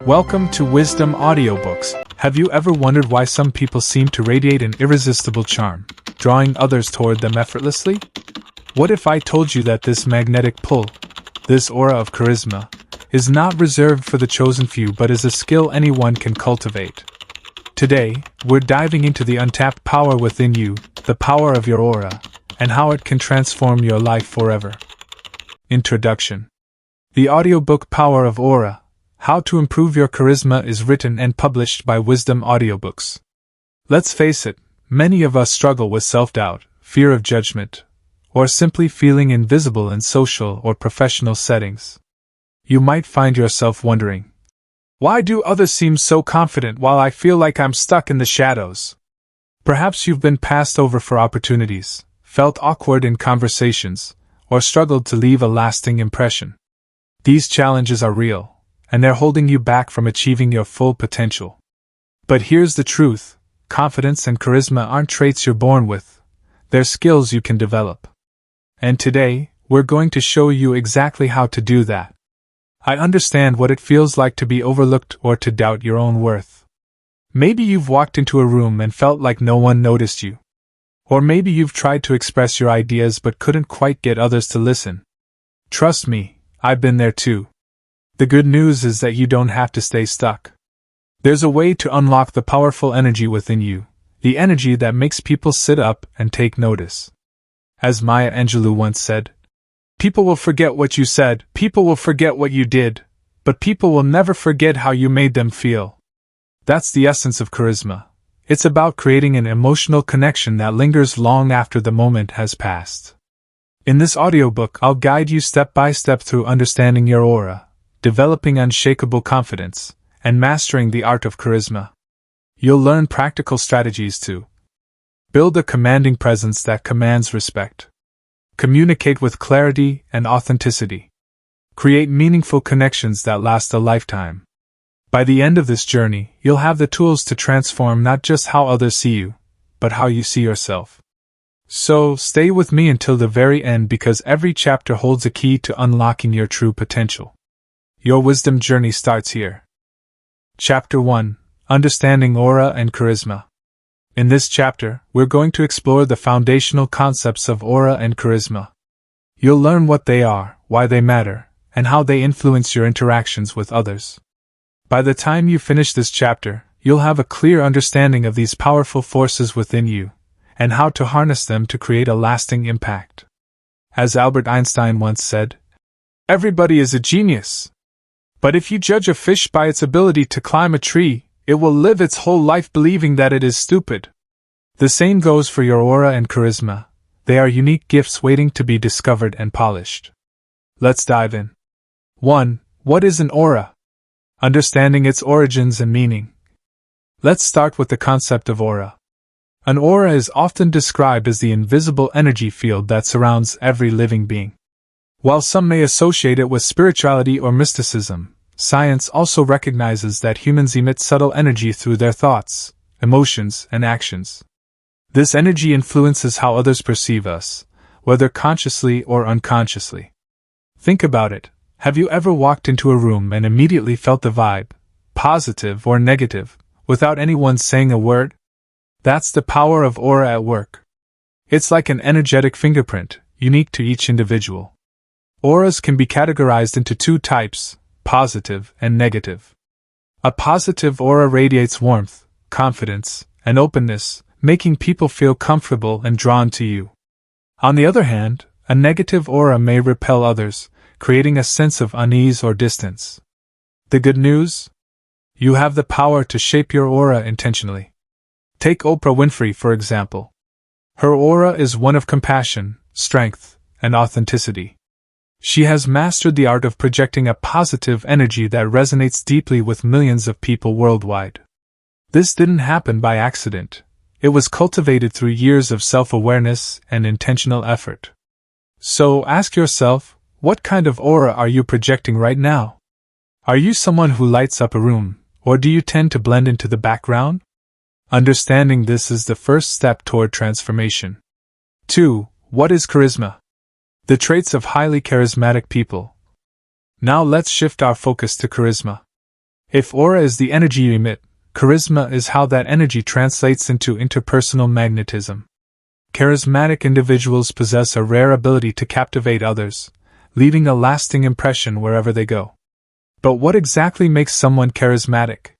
Welcome to Wisdom Audiobooks. Have you ever wondered why some people seem to radiate an irresistible charm, drawing others toward them effortlessly? What if I told you that this magnetic pull, this aura of charisma, is not reserved for the chosen few but is a skill anyone can cultivate? Today, we're diving into the untapped power within you, the power of your aura, and how it can transform your life forever. Introduction. The audiobook Power of Aura, How to Improve Your Charisma is written and published by Wisdom Audiobooks. Let's face it, many of us struggle with self-doubt, fear of judgment, or simply feeling invisible in social or professional settings. You might find yourself wondering, why do others seem so confident while I feel like I'm stuck in the shadows? Perhaps you've been passed over for opportunities, felt awkward in conversations, or struggled to leave a lasting impression. These challenges are real, and they're holding you back from achieving your full potential. But here's the truth: confidence and charisma aren't traits you're born with, they're skills you can develop. And today, we're going to show you exactly how to do that. I understand what it feels like to be overlooked or to doubt your own worth. Maybe you've walked into a room and felt like no one noticed you. Or maybe you've tried to express your ideas but couldn't quite get others to listen. Trust me, I've been there too. The good news is that you don't have to stay stuck. There's a way to unlock the powerful energy within you, the energy that makes people sit up and take notice. As Maya Angelou once said, "People will forget what you said, people will forget what you did, but people will never forget how you made them feel." That's the essence of charisma. It's about creating an emotional connection that lingers long after the moment has passed. In this audiobook, I'll guide you step by step through understanding your aura, developing unshakable confidence, and mastering the art of charisma. You'll learn practical strategies to build a commanding presence that commands respect, communicate with clarity and authenticity, create meaningful connections that last a lifetime. By the end of this journey, you'll have the tools to transform not just how others see you, but how you see yourself. So, stay with me until the very end because every chapter holds a key to unlocking your true potential. Your wisdom journey starts here. Chapter 1: Understanding Aura and Charisma. In this chapter, we're going to explore the foundational concepts of aura and charisma. You'll learn what they are, why they matter, and how they influence your interactions with others. By the time you finish this chapter, you'll have a clear understanding of these powerful forces within you, and how to harness them to create a lasting impact. As Albert Einstein once said, "Everybody is a genius. But if you judge a fish by its ability to climb a tree, it will live its whole life believing that it is stupid." The same goes for your aura and charisma. They are unique gifts waiting to be discovered and polished. Let's dive in. 1. What is an aura? Understanding its origins and meaning. Let's start with the concept of aura. An aura is often described as the invisible energy field that surrounds every living being. While some may associate it with spirituality or mysticism, science also recognizes that humans emit subtle energy through their thoughts, emotions, and actions. This energy influences how others perceive us, whether consciously or unconsciously. Think about it. Have you ever walked into a room and immediately felt the vibe, positive or negative, without anyone saying a word? That's the power of aura at work. It's like an energetic fingerprint, unique to each individual. Auras can be categorized into two types, positive and negative. A positive aura radiates warmth, confidence, and openness, making people feel comfortable and drawn to you. On the other hand, a negative aura may repel others, creating a sense of unease or distance. The good news? You have the power to shape your aura intentionally. Take Oprah Winfrey, for example. Her aura is one of compassion, strength, and authenticity. She has mastered the art of projecting a positive energy that resonates deeply with millions of people worldwide. This didn't happen by accident. It was cultivated through years of self-awareness and intentional effort. So ask yourself, what kind of aura are you projecting right now? Are you someone who lights up a room, or do you tend to blend into the background? Understanding this is the first step toward transformation. 2. What is charisma? The traits of highly charismatic people. Now let's shift our focus to charisma. If aura is the energy you emit, charisma is how that energy translates into interpersonal magnetism. Charismatic individuals possess a rare ability to captivate others, leaving a lasting impression wherever they go. But what exactly makes someone charismatic?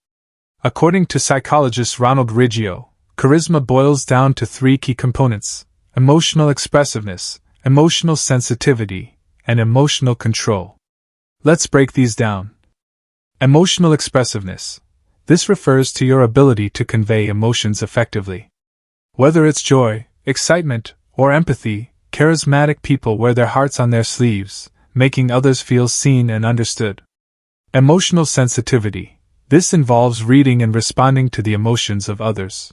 According to psychologist Ronald Riggio, charisma boils down to three key components: emotional expressiveness, emotional sensitivity, and emotional control. Let's break these down. Emotional expressiveness. This refers to your ability to convey emotions effectively. Whether it's joy, excitement, or empathy, charismatic people wear their hearts on their sleeves, making others feel seen and understood. Emotional sensitivity. This involves reading and responding to the emotions of others.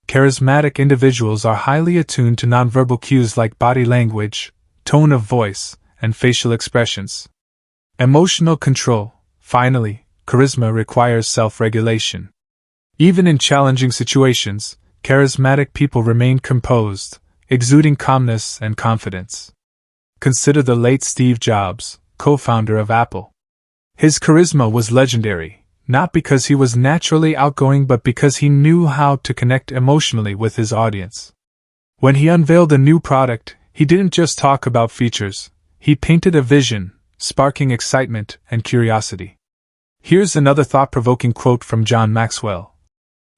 Charismatic individuals are highly attuned to nonverbal cues like body language, tone of voice, and facial expressions. Emotional control. Finally, charisma requires self-regulation. Even in challenging situations, charismatic people remain composed, exuding calmness and confidence. Consider the late Steve Jobs, co-founder of Apple. His charisma was legendary, not because he was naturally outgoing but because he knew how to connect emotionally with his audience. When he unveiled a new product, he didn't just talk about features, he painted a vision, sparking excitement and curiosity. Here's another thought-provoking quote from John Maxwell.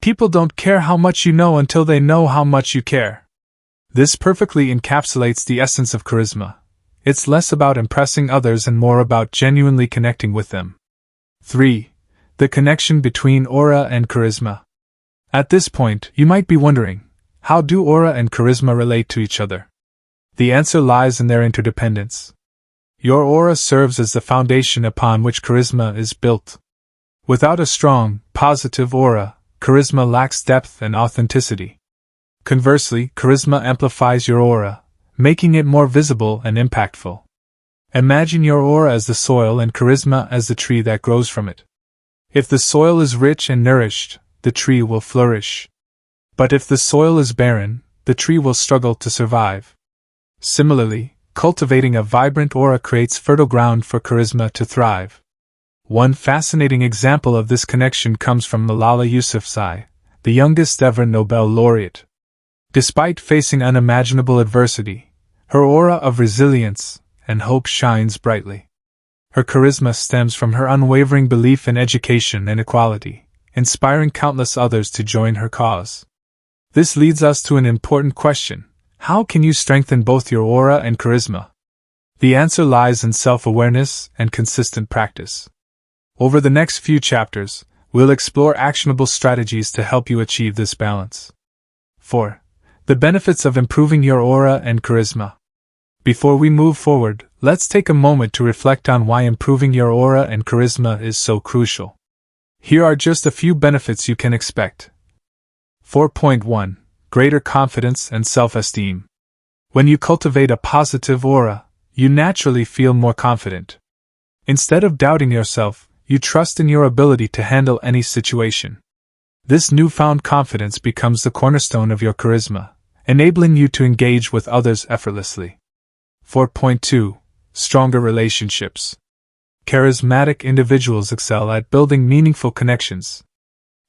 People don't care how much you know until they know how much you care. This perfectly encapsulates the essence of charisma. It's less about impressing others and more about genuinely connecting with them. 3. The connection between aura and charisma. At this point, you might be wondering, how do aura and charisma relate to each other? The answer lies in their interdependence. Your aura serves as the foundation upon which charisma is built. Without a strong, positive aura, charisma lacks depth and authenticity. Conversely, charisma amplifies your aura, making it more visible and impactful. Imagine your aura as the soil and charisma as the tree that grows from it. If the soil is rich and nourished, the tree will flourish. But if the soil is barren, the tree will struggle to survive. Similarly, cultivating a vibrant aura creates fertile ground for charisma to thrive. One fascinating example of this connection comes from Malala Yousafzai, the youngest ever Nobel laureate. Despite facing unimaginable adversity, her aura of resilience and hope shines brightly. Her charisma stems from her unwavering belief in education and equality, inspiring countless others to join her cause. This leads us to an important question. How can you strengthen both your aura and charisma? The answer lies in self-awareness and consistent practice. Over the next few chapters, we'll explore actionable strategies to help you achieve this balance. 4. The benefits of improving your aura and charisma. Before we move forward, let's take a moment to reflect on why improving your aura and charisma is so crucial. Here are just a few benefits you can expect. 4.1. Greater confidence and self-esteem. When you cultivate a positive aura, you naturally feel more confident. Instead of doubting yourself, you trust in your ability to handle any situation. This newfound confidence becomes the cornerstone of your charisma, enabling you to engage with others effortlessly. 4.2. Stronger relationships. Charismatic individuals excel at building meaningful connections.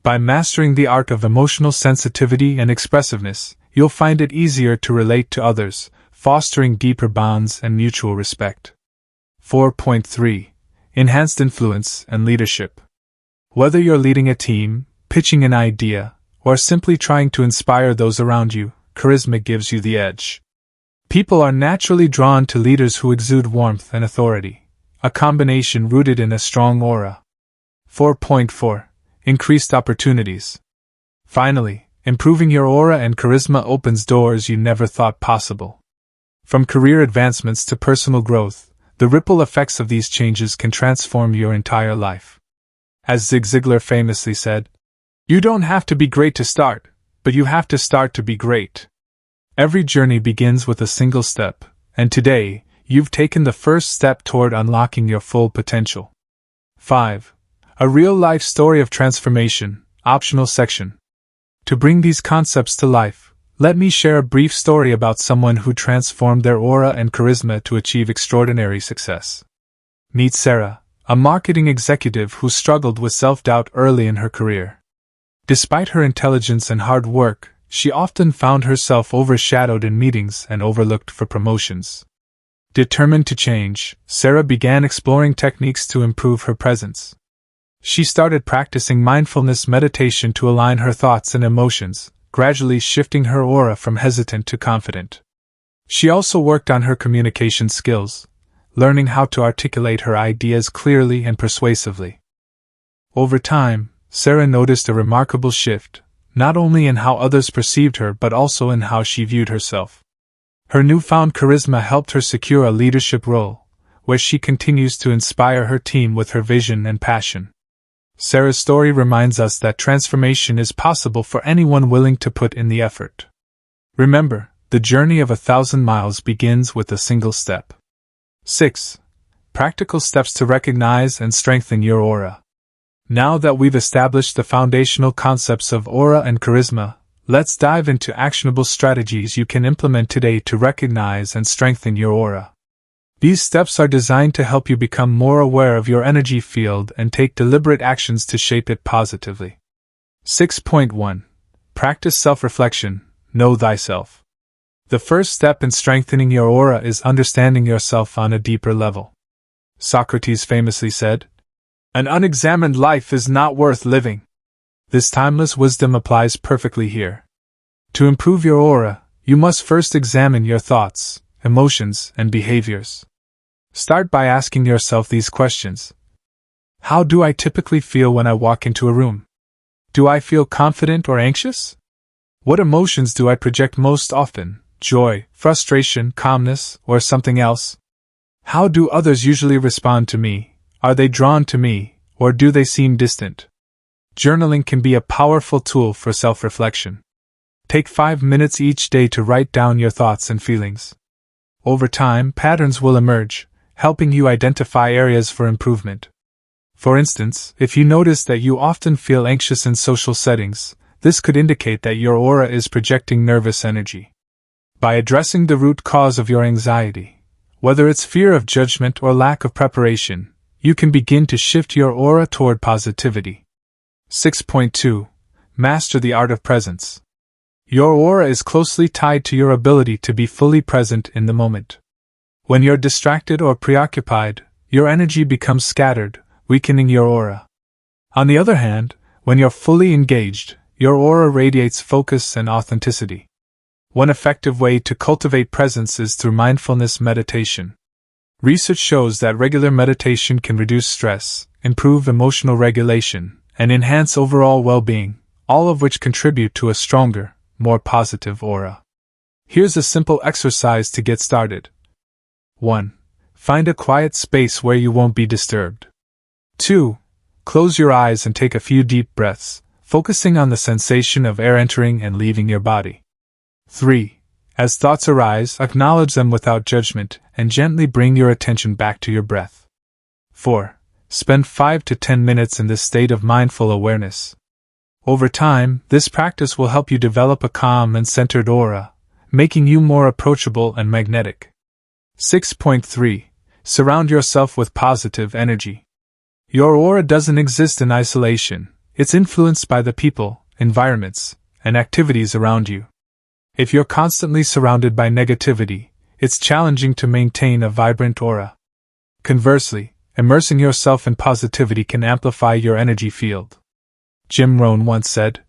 By mastering the art of emotional sensitivity and expressiveness, you'll find it easier to relate to others, fostering deeper bonds and mutual respect. 4.3. Enhanced influence and leadership. Whether you're leading a team, pitching an idea, or simply trying to inspire those around you, charisma gives you the edge. People are naturally drawn to leaders who exude warmth and authority, a combination rooted in a strong aura. 4.4. Increased opportunities. Finally, improving your aura and charisma opens doors you never thought possible. From career advancements to personal growth, the ripple effects of these changes can transform your entire life. As Zig Ziglar famously said, "You don't have to be great to start, but you have to start to be great." Every journey begins with a single step, and today, you've taken the first step toward unlocking your full potential. 5. A real-life story of transformation, optional section. To bring these concepts to life, let me share a brief story about someone who transformed their aura and charisma to achieve extraordinary success. Meet Sarah, a marketing executive who struggled with self-doubt early in her career. Despite her intelligence and hard work, she often found herself overshadowed in meetings and overlooked for promotions. Determined to change, Sarah began exploring techniques to improve her presence. She started practicing mindfulness meditation to align her thoughts and emotions, gradually shifting her aura from hesitant to confident. She also worked on her communication skills, learning how to articulate her ideas clearly and persuasively. Over time, Sarah noticed a remarkable shift, not only in how others perceived her but also in how she viewed herself. Her newfound charisma helped her secure a leadership role, where she continues to inspire her team with her vision and passion. Sarah's story reminds us that transformation is possible for anyone willing to put in the effort. Remember, the journey of 1,000 miles begins with a single step. 6. Practical steps to recognize and strengthen your aura. Now that we've established the foundational concepts of aura and charisma, let's dive into actionable strategies you can implement today to recognize and strengthen your aura. These steps are designed to help you become more aware of your energy field and take deliberate actions to shape it positively. 6.1. Practice self-reflection. Know thyself. The first step in strengthening your aura is understanding yourself on a deeper level. Socrates famously said, "An unexamined life is not worth living." This timeless wisdom applies perfectly here. To improve your aura, you must first examine your thoughts, emotions, and behaviors. Start by asking yourself these questions. How do I typically feel when I walk into a room? Do I feel confident or anxious? What emotions do I project most often? Joy, frustration, calmness, or something else? How do others usually respond to me? Are they drawn to me, or do they seem distant? Journaling can be a powerful tool for self-reflection. Take 5 minutes each day to write down your thoughts and feelings. Over time, patterns will emerge, helping you identify areas for improvement. For instance, if you notice that you often feel anxious in social settings, this could indicate that your aura is projecting nervous energy. By addressing the root cause of your anxiety, whether it's fear of judgment or lack of preparation, you can begin to shift your aura toward positivity. 6.2. Master the art of presence. Your aura is closely tied to your ability to be fully present in the moment. When you're distracted or preoccupied, your energy becomes scattered, weakening your aura. On the other hand, when you're fully engaged, your aura radiates focus and authenticity. One effective way to cultivate presence is through mindfulness meditation. Research shows that regular meditation can reduce stress, improve emotional regulation, and enhance overall well-being, all of which contribute to a stronger, more positive aura. Here's a simple exercise to get started. 1. Find a quiet space where you won't be disturbed. 2. Close your eyes and take a few deep breaths, focusing on the sensation of air entering and leaving your body. 3. As thoughts arise, acknowledge them without judgment and gently bring your attention back to your breath. 4. Spend 5 to 10 minutes in this state of mindful awareness. Over time, this practice will help you develop a calm and centered aura, making you more approachable and magnetic. 6.3. Surround yourself with positive energy. Your aura doesn't exist in isolation, it's influenced by the people, environments, and activities around you. If you're constantly surrounded by negativity, it's challenging to maintain a vibrant aura. Conversely, immersing yourself in positivity can amplify your energy field. Jim Rohn once said,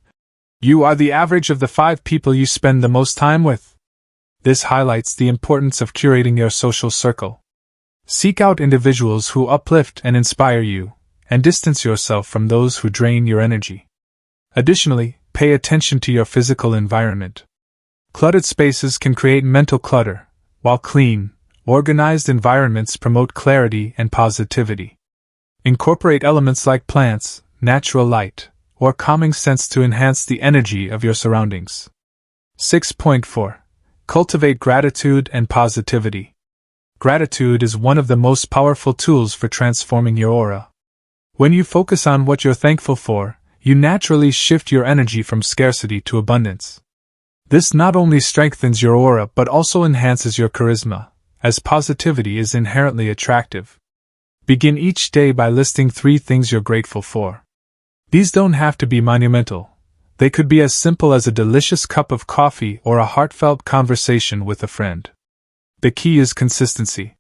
"You are the average of the 5 people you spend the most time with." This highlights the importance of curating your social circle. Seek out individuals who uplift and inspire you, and distance yourself from those who drain your energy. Additionally, pay attention to your physical environment. Cluttered spaces can create mental clutter, while clean, organized environments promote clarity and positivity. Incorporate elements like plants, natural light, or calming scents to enhance the energy of your surroundings. 6.4. Cultivate gratitude and positivity. Gratitude is one of the most powerful tools for transforming your aura. When you focus on what you're thankful for, you naturally shift your energy from scarcity to abundance. This not only strengthens your aura but also enhances your charisma, as positivity is inherently attractive. Begin each day by listing 3 things you're grateful for. These don't have to be monumental. They could be as simple as a delicious cup of coffee or a heartfelt conversation with a friend. The key is consistency.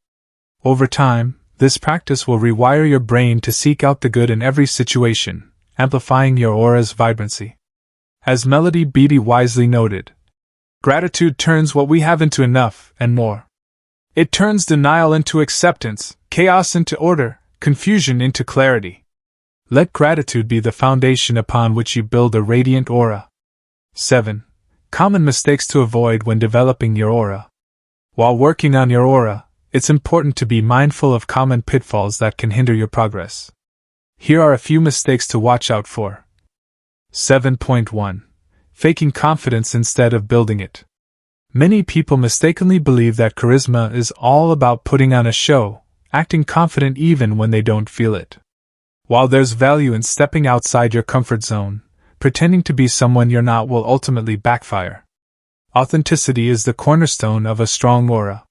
Over time, this practice will rewire your brain to seek out the good in every situation, amplifying your aura's vibrancy. As Melody Beattie wisely noted, gratitude turns what we have into enough and more. It turns denial into acceptance, chaos into order, confusion into clarity. Let gratitude be the foundation upon which you build a radiant aura. 7. Common mistakes to avoid when developing your aura. While working on your aura, it's important to be mindful of common pitfalls that can hinder your progress. Here are a few mistakes to watch out for. 7.1. Faking confidence instead of building it. Many people mistakenly believe that charisma is all about putting on a show, acting confident even when they don't feel it. While there's value in stepping outside your comfort zone, pretending to be someone you're not will ultimately backfire. Authenticity is the cornerstone of a strong aura.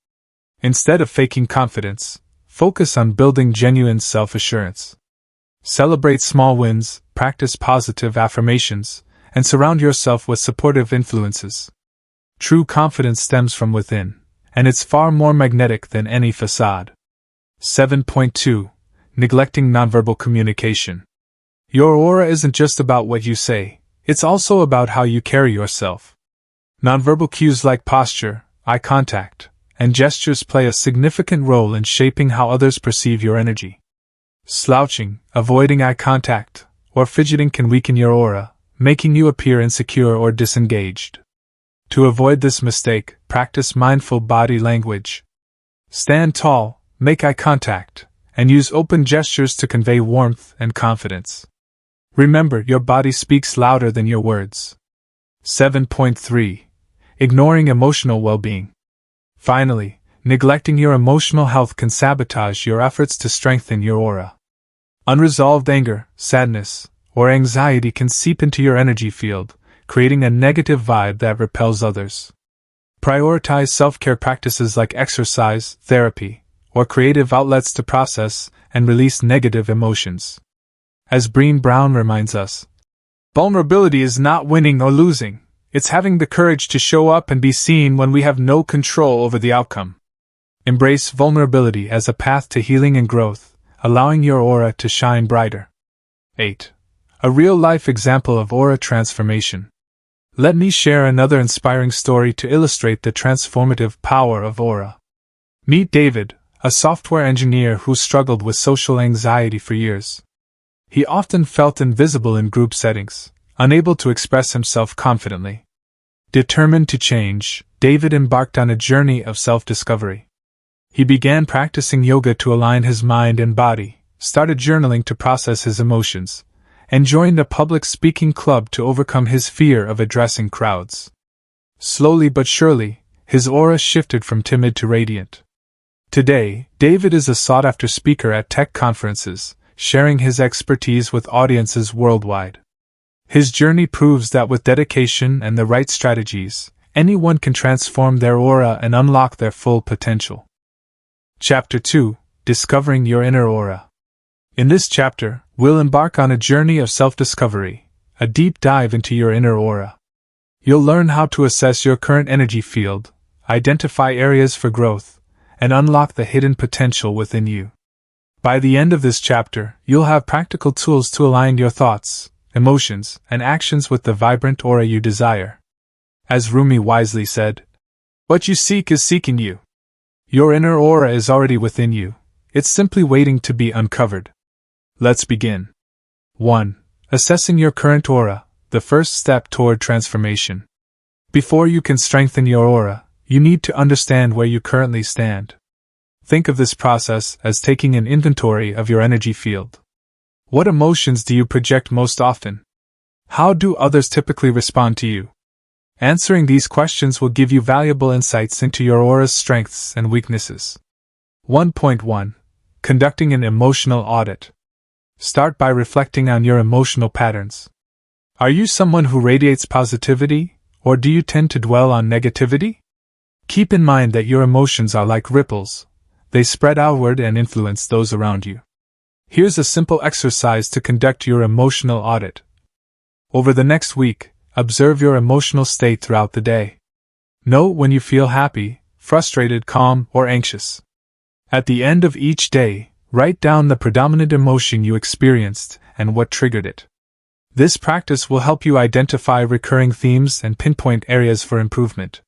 Instead of faking confidence, focus on building genuine self-assurance. Celebrate small wins, practice positive affirmations, and surround yourself with supportive influences. True confidence stems from within, and it's far more magnetic than any facade. 7.2. Neglecting nonverbal communication. Your aura isn't just about what you say, it's also about how you carry yourself. Nonverbal cues like posture, eye contact, and gestures play a significant role in shaping how others perceive your energy. Slouching, avoiding eye contact, or fidgeting can weaken your aura, making you appear insecure or disengaged. To avoid this mistake, practice mindful body language. Stand tall, make eye contact, and use open gestures to convey warmth and confidence. Remember, your body speaks louder than your words. 7.3. Ignoring emotional well-being. Finally, neglecting your emotional health can sabotage your efforts to strengthen your aura. Unresolved anger, sadness, or anxiety can seep into your energy field, creating a negative vibe that repels others. Prioritize self-care practices like exercise, therapy, or creative outlets to process and release negative emotions. As Brené Brown reminds us, vulnerability is not winning or losing, it's having the courage to show up and be seen when we have no control over the outcome. Embrace vulnerability as a path to healing and growth, allowing your aura to shine brighter. 8. A real-life example of aura transformation. Let me share another inspiring story to illustrate the transformative power of aura. Meet David, a software engineer who struggled with social anxiety for years. He often felt invisible in group settings, unable to express himself confidently. Determined to change, David embarked on a journey of self-discovery. He began practicing yoga to align his mind and body, started journaling to process his emotions, and joined a public speaking club to overcome his fear of addressing crowds. Slowly but surely, his aura shifted from timid to radiant. Today, David is a sought-after speaker at tech conferences, sharing his expertise with audiences worldwide. His journey proves that with dedication and the right strategies, anyone can transform their aura and unlock their full potential. Chapter 2: Discovering Your Inner Aura. In this chapter, we'll embark on a journey of self-discovery, a deep dive into your inner aura. You'll learn how to assess your current energy field, identify areas for growth, and unlock the hidden potential within you. By the end of this chapter, you'll have practical tools to align your thoughts, emotions, and actions with the vibrant aura you desire. As Rumi wisely said, "What you seek is seeking you." Your inner aura is already within you, it's simply waiting to be uncovered. Let's begin. 1. Assessing your current aura, the first step toward transformation. Before you can strengthen your aura, you need to understand where you currently stand. Think of this process as taking an inventory of your energy field. What emotions do you project most often? How do others typically respond to you? Answering these questions will give you valuable insights into your aura's strengths and weaknesses. 1.1. Conducting an emotional audit. Start by reflecting on your emotional patterns. Are you someone who radiates positivity, or do you tend to dwell on negativity? Keep in mind that your emotions are like ripples. they spread outward and influence those around you. Here's a simple exercise to conduct your emotional audit. Over the next week, observe your emotional state throughout the day. Note when you feel happy, frustrated, calm, or anxious. At the end of each day, write down the predominant emotion you experienced and what triggered it. This practice will help you identify recurring themes and pinpoint areas for improvement.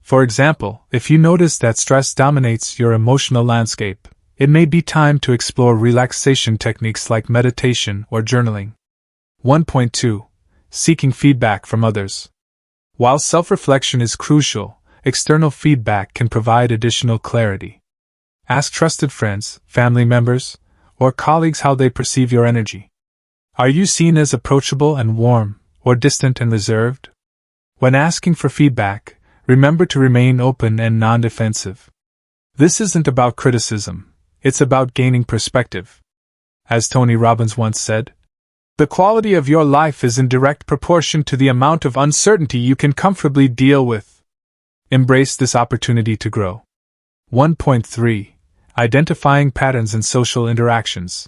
For example, if you notice that stress dominates your emotional landscape, it may be time to explore relaxation techniques like meditation or journaling. 1.2. Seeking feedback from others. While self-reflection is crucial, external feedback can provide additional clarity. Ask trusted friends, family members, or colleagues how they perceive your energy. Are you seen as approachable and warm, or distant and reserved? When asking for feedback, remember to remain open and non-defensive. This isn't about criticism, it's about gaining perspective. As Tony Robbins once said, "The quality of your life is in direct proportion to the amount of uncertainty you can comfortably deal with." Embrace this opportunity to grow. 1.3. Identifying patterns in social interactions.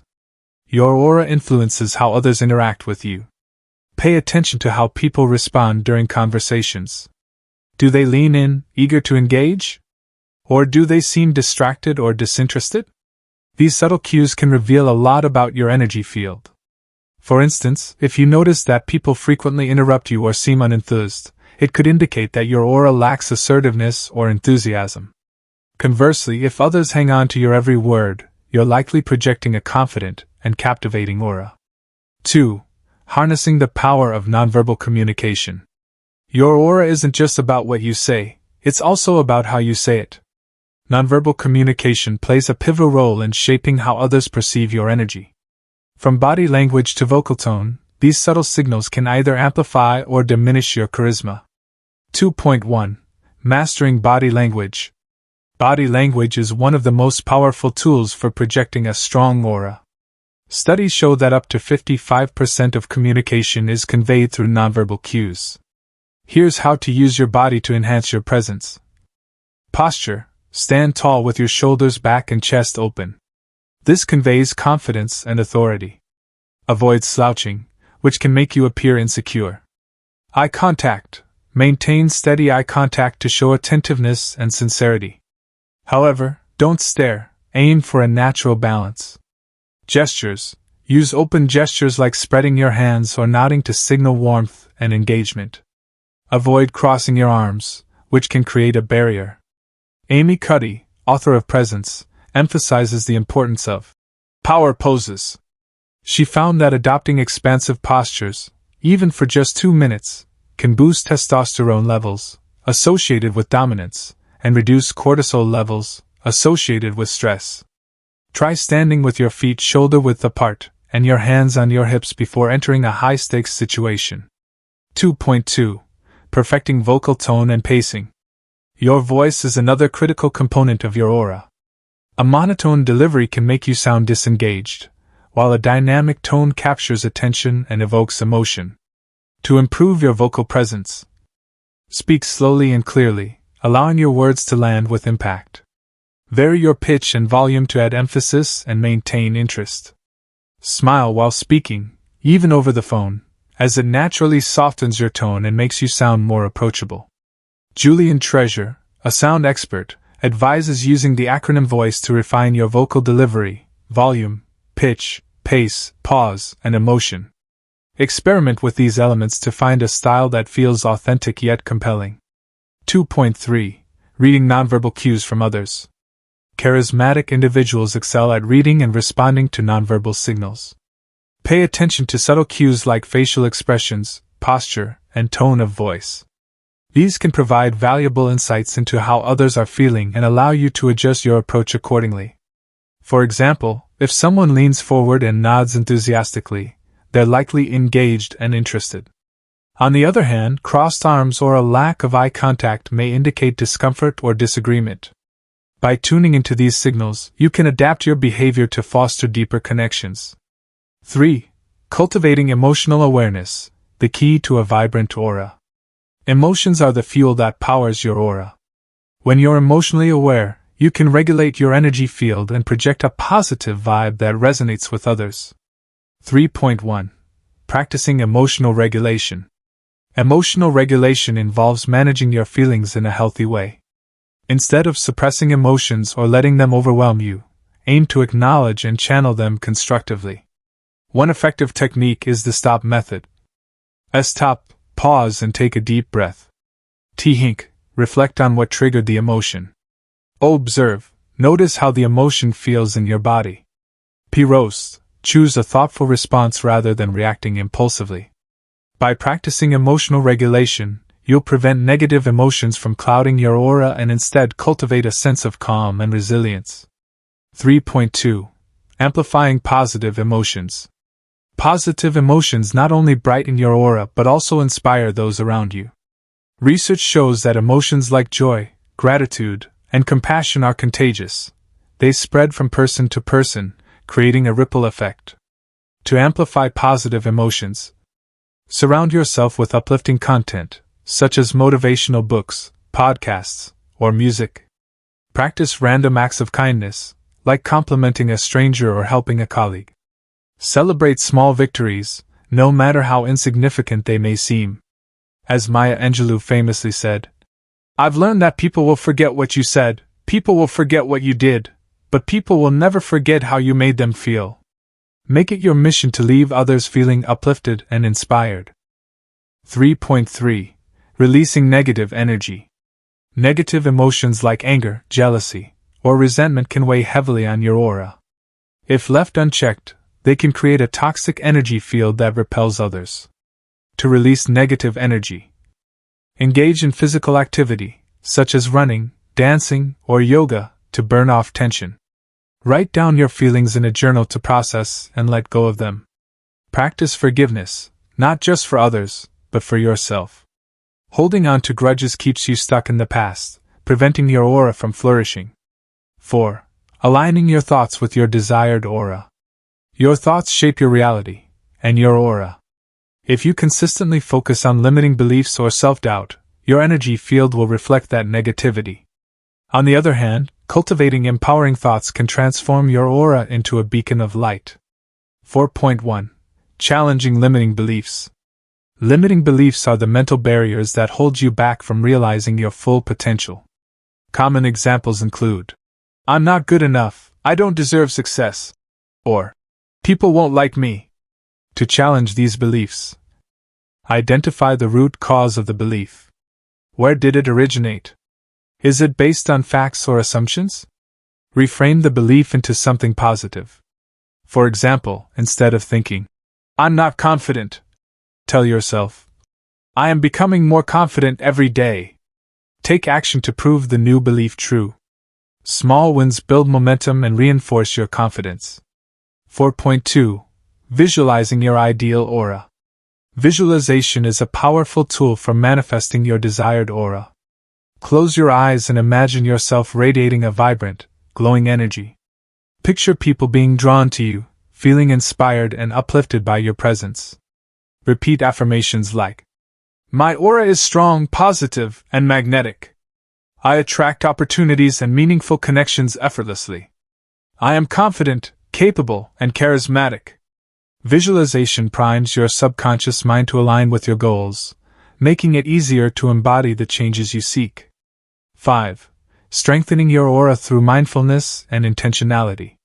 Your aura influences how others interact with you. Pay attention to how people respond during conversations. Do they lean in, eager to engage? Or do they seem distracted or disinterested? These subtle cues can reveal a lot about your energy field. For instance, if you notice that people frequently interrupt you or seem unenthused, it could indicate that your aura lacks assertiveness or enthusiasm. Conversely, if others hang on to your every word, you're likely projecting a confident and captivating aura. 2. Harnessing the power of nonverbal communication. Your aura isn't just about what you say, it's also about how you say it. Nonverbal communication plays a pivotal role in shaping how others perceive your energy. From body language to vocal tone, these subtle signals can either amplify or diminish your charisma. 2.1. Mastering body language. Body language is one of the most powerful tools for projecting a strong aura. Studies show that up to 55% of communication is conveyed through nonverbal cues. Here's how to use your body to enhance your presence. Posture. Stand tall with your shoulders back and chest open. This conveys confidence and authority. Avoid slouching, which can make you appear insecure. Eye contact. Maintain steady eye contact to show attentiveness and sincerity. However, don't stare, aim for a natural balance. Gestures. Use open gestures like spreading your hands or nodding to signal warmth and engagement. Avoid crossing your arms, which can create a barrier. Amy Cuddy, author of Presence, emphasizes the importance of power poses. She found that adopting expansive postures, even for just 2 minutes, can boost testosterone levels, associated with dominance, and reduce cortisol levels, associated with stress. Try standing with your feet shoulder-width apart, and your hands on your hips before entering a high-stakes situation. 2.2. Perfecting vocal tone and pacing. Your voice is another critical component of your aura. A monotone delivery can make you sound disengaged, while a dynamic tone captures attention and evokes emotion. To improve your vocal presence, speak slowly and clearly, allowing your words to land with impact. Vary your pitch and volume to add emphasis and maintain interest. Smile while speaking, even over the phone, as it naturally softens your tone and makes you sound more approachable. Julian Treasure, a sound expert, advises using the acronym VOICE to refine your vocal delivery, volume, pitch, pace, pause, and emotion. Experiment with these elements to find a style that feels authentic yet compelling. 2.3. Reading nonverbal cues from others. Charismatic individuals excel at reading and responding to nonverbal signals. Pay attention to subtle cues like facial expressions, posture, and tone of voice. These can provide valuable insights into how others are feeling and allow you to adjust your approach accordingly. For example, if someone leans forward and nods enthusiastically, they're likely engaged and interested. On the other hand, crossed arms or a lack of eye contact may indicate discomfort or disagreement. By tuning into these signals, you can adapt your behavior to foster deeper connections. 3. Cultivating emotional awareness, the key to a vibrant aura. Emotions are the fuel that powers your aura. When you're emotionally aware, you can regulate your energy field and project a positive vibe that resonates with others. 3.1. Practicing emotional regulation. Emotional regulation involves managing your feelings in a healthy way. Instead of suppressing emotions or letting them overwhelm you, aim to acknowledge and channel them constructively. One effective technique is the stop method. Stop, pause, and take a deep breath. Hink, reflect on what triggered the emotion. Observe, notice how the emotion feels in your body. Roast, choose a thoughtful response rather than reacting impulsively. By practicing emotional regulation, you'll prevent negative emotions from clouding your aura and instead cultivate a sense of calm and resilience. 3.2. Amplifying positive emotions. Positive emotions not only brighten your aura but also inspire those around you. Research shows that emotions like joy, gratitude, and compassion are contagious. They spread from person to person, creating a ripple effect. To amplify positive emotions, surround yourself with uplifting content, such as motivational books, podcasts, or music. Practice random acts of kindness, like complimenting a stranger or helping a colleague. Celebrate small victories, no matter how insignificant they may seem. As Maya Angelou famously said, "I've learned that people will forget what you said, people will forget what you did, but people will never forget how you made them feel." Make it your mission to leave others feeling uplifted and inspired. 3.3. Releasing negative energy. Negative emotions like anger, jealousy, or resentment can weigh heavily on your aura. If left unchecked, they can create a toxic energy field that repels others. To release negative energy, engage in physical activity, such as running, dancing, or yoga, to burn off tension. Write down your feelings in a journal to process and let go of them. Practice forgiveness, not just for others, but for yourself. Holding on to grudges keeps you stuck in the past, preventing your aura from flourishing. 4. Aligning your thoughts with your desired aura. Your thoughts shape your reality, and your aura. If you consistently focus on limiting beliefs or self-doubt, your energy field will reflect that negativity. On the other hand, cultivating empowering thoughts can transform your aura into a beacon of light. 4.1. Challenging limiting beliefs. Limiting beliefs are the mental barriers that hold you back from realizing your full potential. Common examples include, "I'm not good enough, I don't deserve success," or "people won't like me." To challenge these beliefs, identify the root cause of the belief. Where did it originate? Is it based on facts or assumptions? Reframe the belief into something positive. For example, instead of thinking, "I'm not confident," tell yourself, "I am becoming more confident every day." Take action to prove the new belief true. Small wins build momentum and reinforce your confidence. 4.2. Visualizing your ideal aura. Visualization is a powerful tool for manifesting your desired aura. Close your eyes and imagine yourself radiating a vibrant, glowing energy. Picture people being drawn to you, feeling inspired and uplifted by your presence. Repeat affirmations like, "My aura is strong, positive, and magnetic. I attract opportunities and meaningful connections effortlessly. I am confident, capable, and charismatic." Visualization primes your subconscious mind to align with your goals, making it easier to embody the changes you seek. 5. Strengthening your aura through mindfulness and intentionality.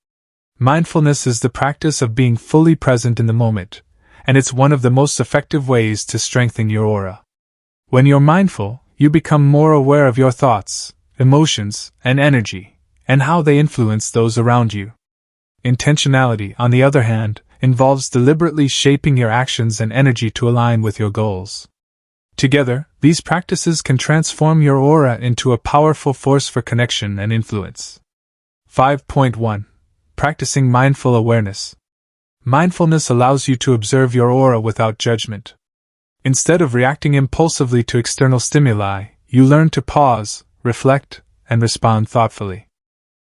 Mindfulness is the practice of being fully present in the moment, and it's one of the most effective ways to strengthen your aura. When you're mindful, you become more aware of your thoughts, emotions, and energy, and how they influence those around you. Intentionality, on the other hand, involves deliberately shaping your actions and energy to align with your goals. Together, these practices can transform your aura into a powerful force for connection and influence. 5.1. Practicing mindful awareness. Mindfulness allows you to observe your aura without judgment. Instead of reacting impulsively to external stimuli, you learn to pause, reflect, and respond thoughtfully.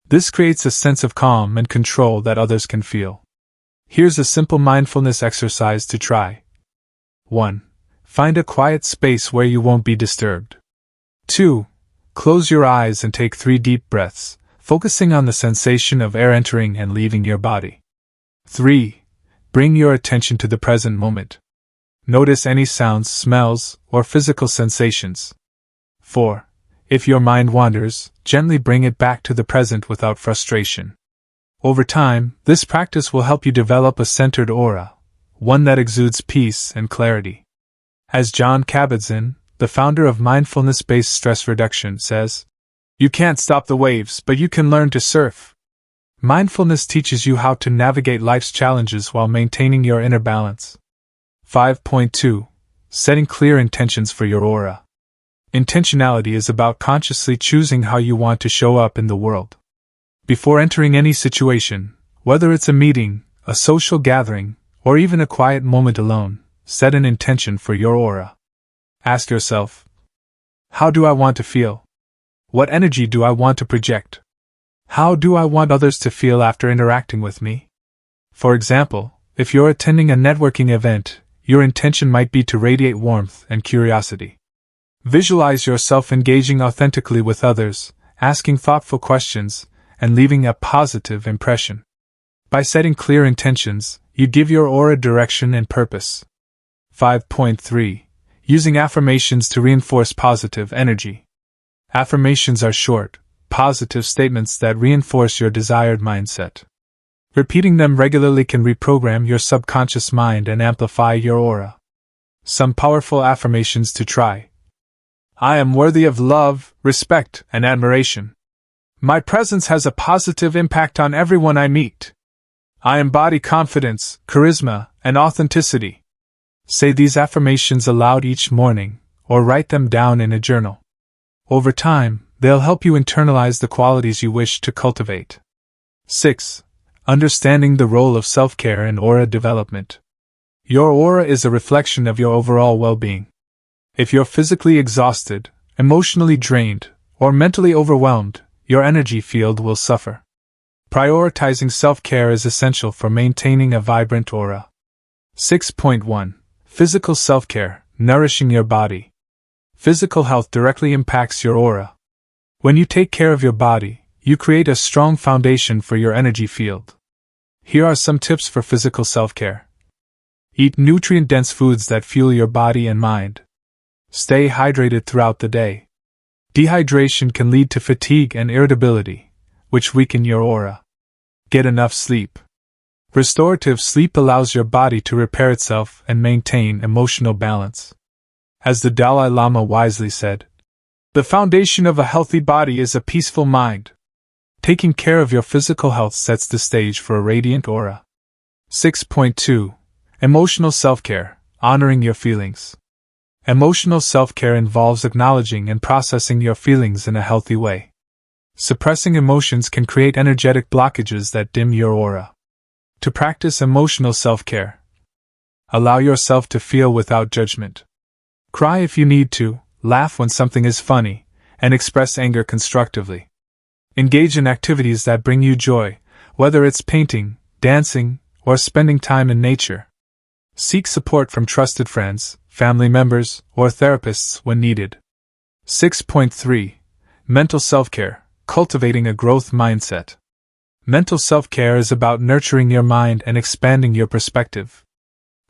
This creates a sense of calm and control that others can feel. Here's a simple mindfulness exercise to try. 1. Find a quiet space where you won't be disturbed. 2. Close your eyes and take 3 deep breaths, focusing on the sensation of air entering and leaving your body. 3. Bring your attention to the present moment. Notice any sounds, smells, or physical sensations. 4. If your mind wanders, gently bring it back to the present without frustration. Over time, this practice will help you develop a centered aura, one that exudes peace and clarity. As John Kabat-Zinn, the founder of mindfulness-based stress reduction, says, "You can't stop the waves, but you can learn to surf." Mindfulness teaches you how to navigate life's challenges while maintaining your inner balance. 5.2. Setting clear intentions for your aura. Intentionality is about consciously choosing how you want to show up in the world. Before entering any situation, whether it's a meeting, a social gathering, or even a quiet moment alone, set an intention for your aura. Ask yourself, how do I want to feel? What energy do I want to project? How do I want others to feel after interacting with me? For example, if you're attending a networking event, your intention might be to radiate warmth and curiosity. Visualize yourself engaging authentically with others, asking thoughtful questions, and leaving a positive impression. By setting clear intentions, you give your aura direction and purpose. 5.3. Using affirmations to reinforce positive energy. Affirmations are short, positive statements that reinforce your desired mindset. Repeating them regularly can reprogram your subconscious mind and amplify your aura. Some powerful affirmations to try. I am worthy of love, respect, and admiration. My presence has a positive impact on everyone I meet. I embody confidence, charisma, and authenticity. Say these affirmations aloud each morning, or write them down in a journal. Over time, they'll help you internalize the qualities you wish to cultivate. 6. Understanding the role of self-care in aura development. Your aura is a reflection of your overall well-being. If you're physically exhausted, emotionally drained, or mentally overwhelmed, your energy field will suffer. Prioritizing self-care is essential for maintaining a vibrant aura. 6.1. Physical self-care, nourishing your body. Physical health directly impacts your aura. When you take care of your body, you create a strong foundation for your energy field. Here are some tips for physical self-care. Eat nutrient-dense foods that fuel your body and mind. Stay hydrated throughout the day. Dehydration can lead to fatigue and irritability, which weaken your aura. Get enough sleep. Restorative sleep allows your body to repair itself and maintain emotional balance. As the Dalai Lama wisely said, "The foundation of a healthy body is a peaceful mind." Taking care of your physical health sets the stage for a radiant aura. 6.2. Emotional self-care, honoring your feelings. Emotional self-care involves acknowledging and processing your feelings in a healthy way. Suppressing emotions can create energetic blockages that dim your aura. To practice emotional self-care, allow yourself to feel without judgment. Cry if you need to, laugh when something is funny, and express anger constructively. Engage in activities that bring you joy, whether it's painting, dancing, or spending time in nature. Seek support from trusted friends, family members, or therapists when needed. 6.3. Mental self-care, cultivating a growth mindset. Mental self-care is about nurturing your mind and expanding your perspective.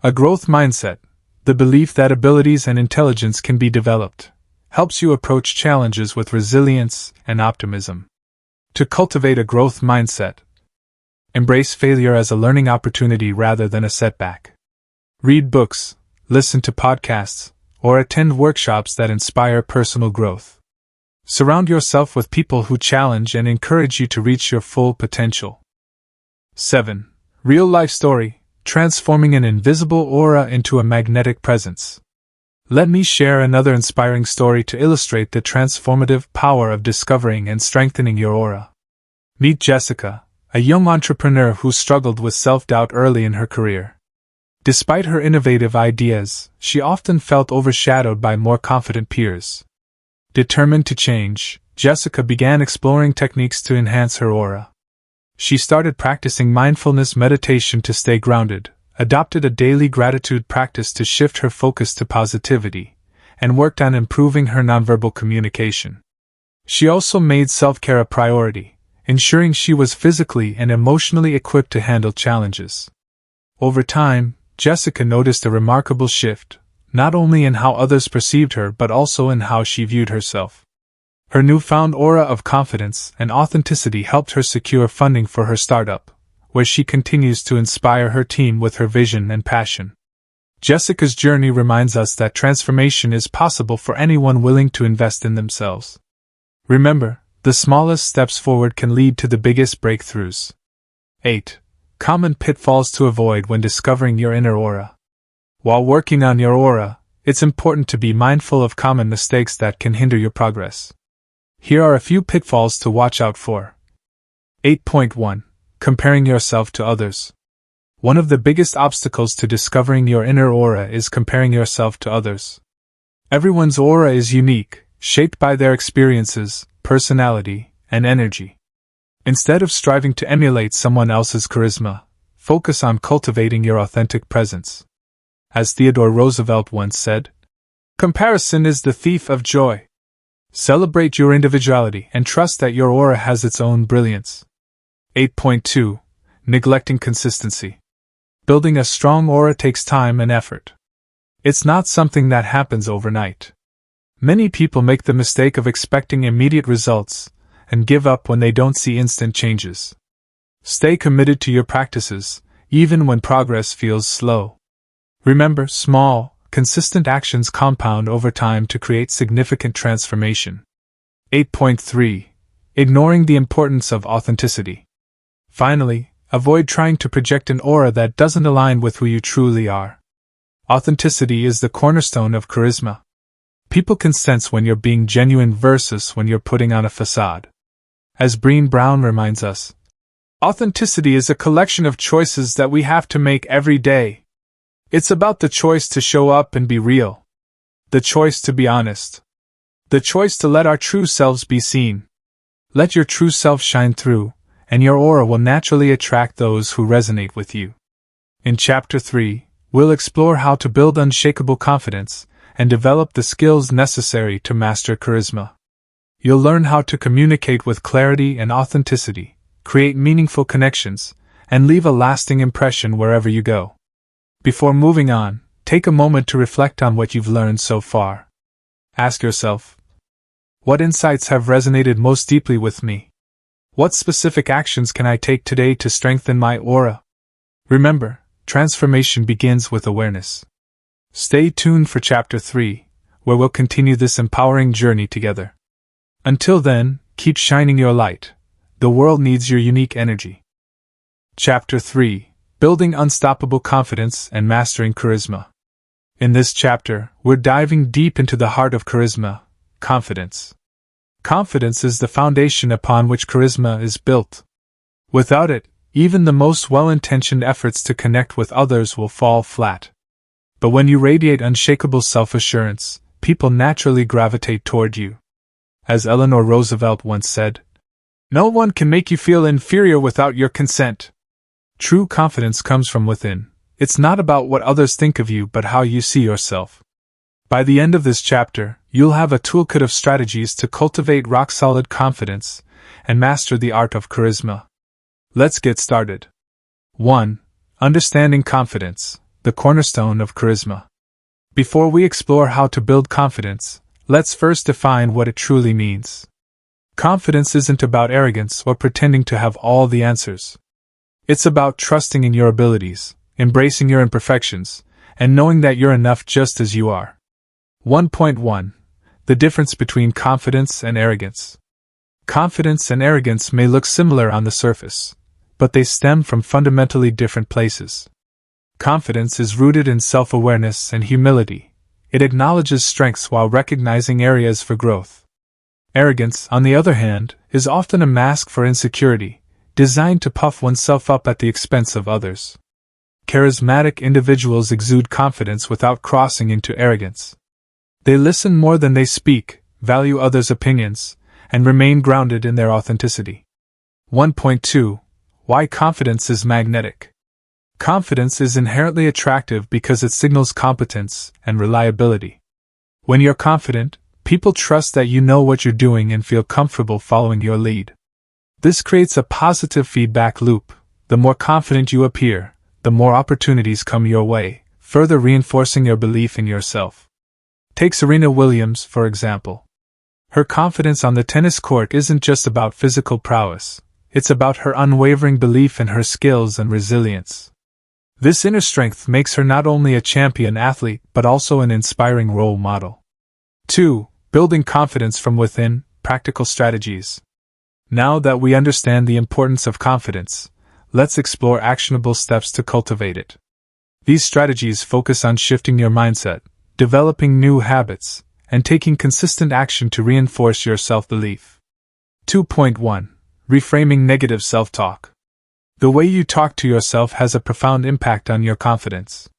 A growth mindset, the belief that abilities and intelligence can be developed, helps you approach challenges with resilience and optimism. To cultivate a growth mindset, embrace failure as a learning opportunity rather than a setback. Read books, listen to podcasts, or attend workshops that inspire personal growth. Surround yourself with people who challenge and encourage you to reach your full potential. 7. Real-life story, transforming an invisible aura into a magnetic presence. Let me share another inspiring story to illustrate the transformative power of discovering and strengthening your aura. Meet Jessica, a young entrepreneur who struggled with self-doubt early in her career. Despite her innovative ideas, she often felt overshadowed by more confident peers. Determined to change, Jessica began exploring techniques to enhance her aura. She started practicing mindfulness meditation to stay grounded, adopted a daily gratitude practice to shift her focus to positivity, and worked on improving her nonverbal communication. She also made self-care a priority, ensuring she was physically and emotionally equipped to handle challenges. Over time, Jessica noticed a remarkable shift, not only in how others perceived her but also in how she viewed herself. Her newfound aura of confidence and authenticity helped her secure funding for her startup, where she continues to inspire her team with her vision and passion. Jessica's journey reminds us that transformation is possible for anyone willing to invest in themselves. Remember, the smallest steps forward can lead to the biggest breakthroughs. 8. Common pitfalls to avoid when discovering your inner aura. While working on your aura, it's important to be mindful of common mistakes that can hinder your progress. Here are a few pitfalls to watch out for. 8.1. Comparing yourself to others. One of the biggest obstacles to discovering your inner aura is comparing yourself to others. Everyone's aura is unique, shaped by their experiences, personality, and energy. Instead of striving to emulate someone else's charisma, focus on cultivating your authentic presence. As Theodore Roosevelt once said, "Comparison is the thief of joy." Celebrate your individuality and trust that your aura has its own brilliance. 8.2. Neglecting consistency. Building a strong aura takes time and effort. It's not something that happens overnight. Many people make the mistake of expecting immediate results and give up when they don't see instant changes. Stay committed to your practices, even when progress feels slow. Remember, small, consistent actions compound over time to create significant transformation. 8.3. Ignoring the importance of authenticity. Finally, avoid trying to project an aura that doesn't align with who you truly are. Authenticity is the cornerstone of charisma. People can sense when you're being genuine versus when you're putting on a facade. As Brené Brown reminds us, authenticity is a collection of choices that we have to make every day. It's about the choice to show up and be real. The choice to be honest. The choice to let our true selves be seen. Let your true self shine through, and your aura will naturally attract those who resonate with you. In Chapter 3, we'll explore how to build unshakable confidence and develop the skills necessary to master charisma. You'll learn how to communicate with clarity and authenticity, create meaningful connections, and leave a lasting impression wherever you go. Before moving on, take a moment to reflect on what you've learned so far. Ask yourself, what insights have resonated most deeply with me? What specific actions can I take today to strengthen my aura? Remember, transformation begins with awareness. Stay tuned for Chapter 3, where we'll continue this empowering journey together. Until then, keep shining your light. The world needs your unique energy. Chapter 3. Building Unstoppable Confidence and Mastering Charisma. In this chapter, we're diving deep into the heart of charisma, confidence. Confidence is the foundation upon which charisma is built. Without it, even the most well-intentioned efforts to connect with others will fall flat. But when you radiate unshakable self-assurance, people naturally gravitate toward you. As Eleanor Roosevelt once said, "No one can make you feel inferior without your consent." True confidence comes from within. It's not about what others think of you but how you see yourself. By the end of this chapter, you'll have a toolkit of strategies to cultivate rock-solid confidence and master the art of charisma. Let's get started. 1. Understanding confidence, the cornerstone of charisma. Before we explore how to build confidence, let's first define what it truly means. Confidence isn't about arrogance or pretending to have all the answers. It's about trusting in your abilities, embracing your imperfections, and knowing that you're enough just as you are. 1.1. The difference between confidence and arrogance. Confidence and arrogance may look similar on the surface, but they stem from fundamentally different places. Confidence is rooted in self-awareness and humility. It acknowledges strengths while recognizing areas for growth. Arrogance, on the other hand, is often a mask for insecurity, designed to puff oneself up at the expense of others. Charismatic individuals exude confidence without crossing into arrogance. They listen more than they speak, value others' opinions, and remain grounded in their authenticity. 1.2. Why confidence is magnetic. Confidence is inherently attractive because it signals competence and reliability. When you're confident, people trust that you know what you're doing and feel comfortable following your lead. This creates a positive feedback loop. The more confident you appear, the more opportunities come your way, further reinforcing your belief in yourself. Take Serena Williams, for example. Her confidence on the tennis court isn't just about physical prowess, it's about her unwavering belief in her skills and resilience. This inner strength makes her not only a champion athlete but also an inspiring role model. 2. Building confidence from within, practical strategies. Now that we understand the importance of confidence, let's explore actionable steps to cultivate it. These strategies focus on shifting your mindset, developing new habits, and taking consistent action to reinforce your self-belief. 2.1. Reframing negative self-talk. The way you talk to yourself has a profound impact on your confidence.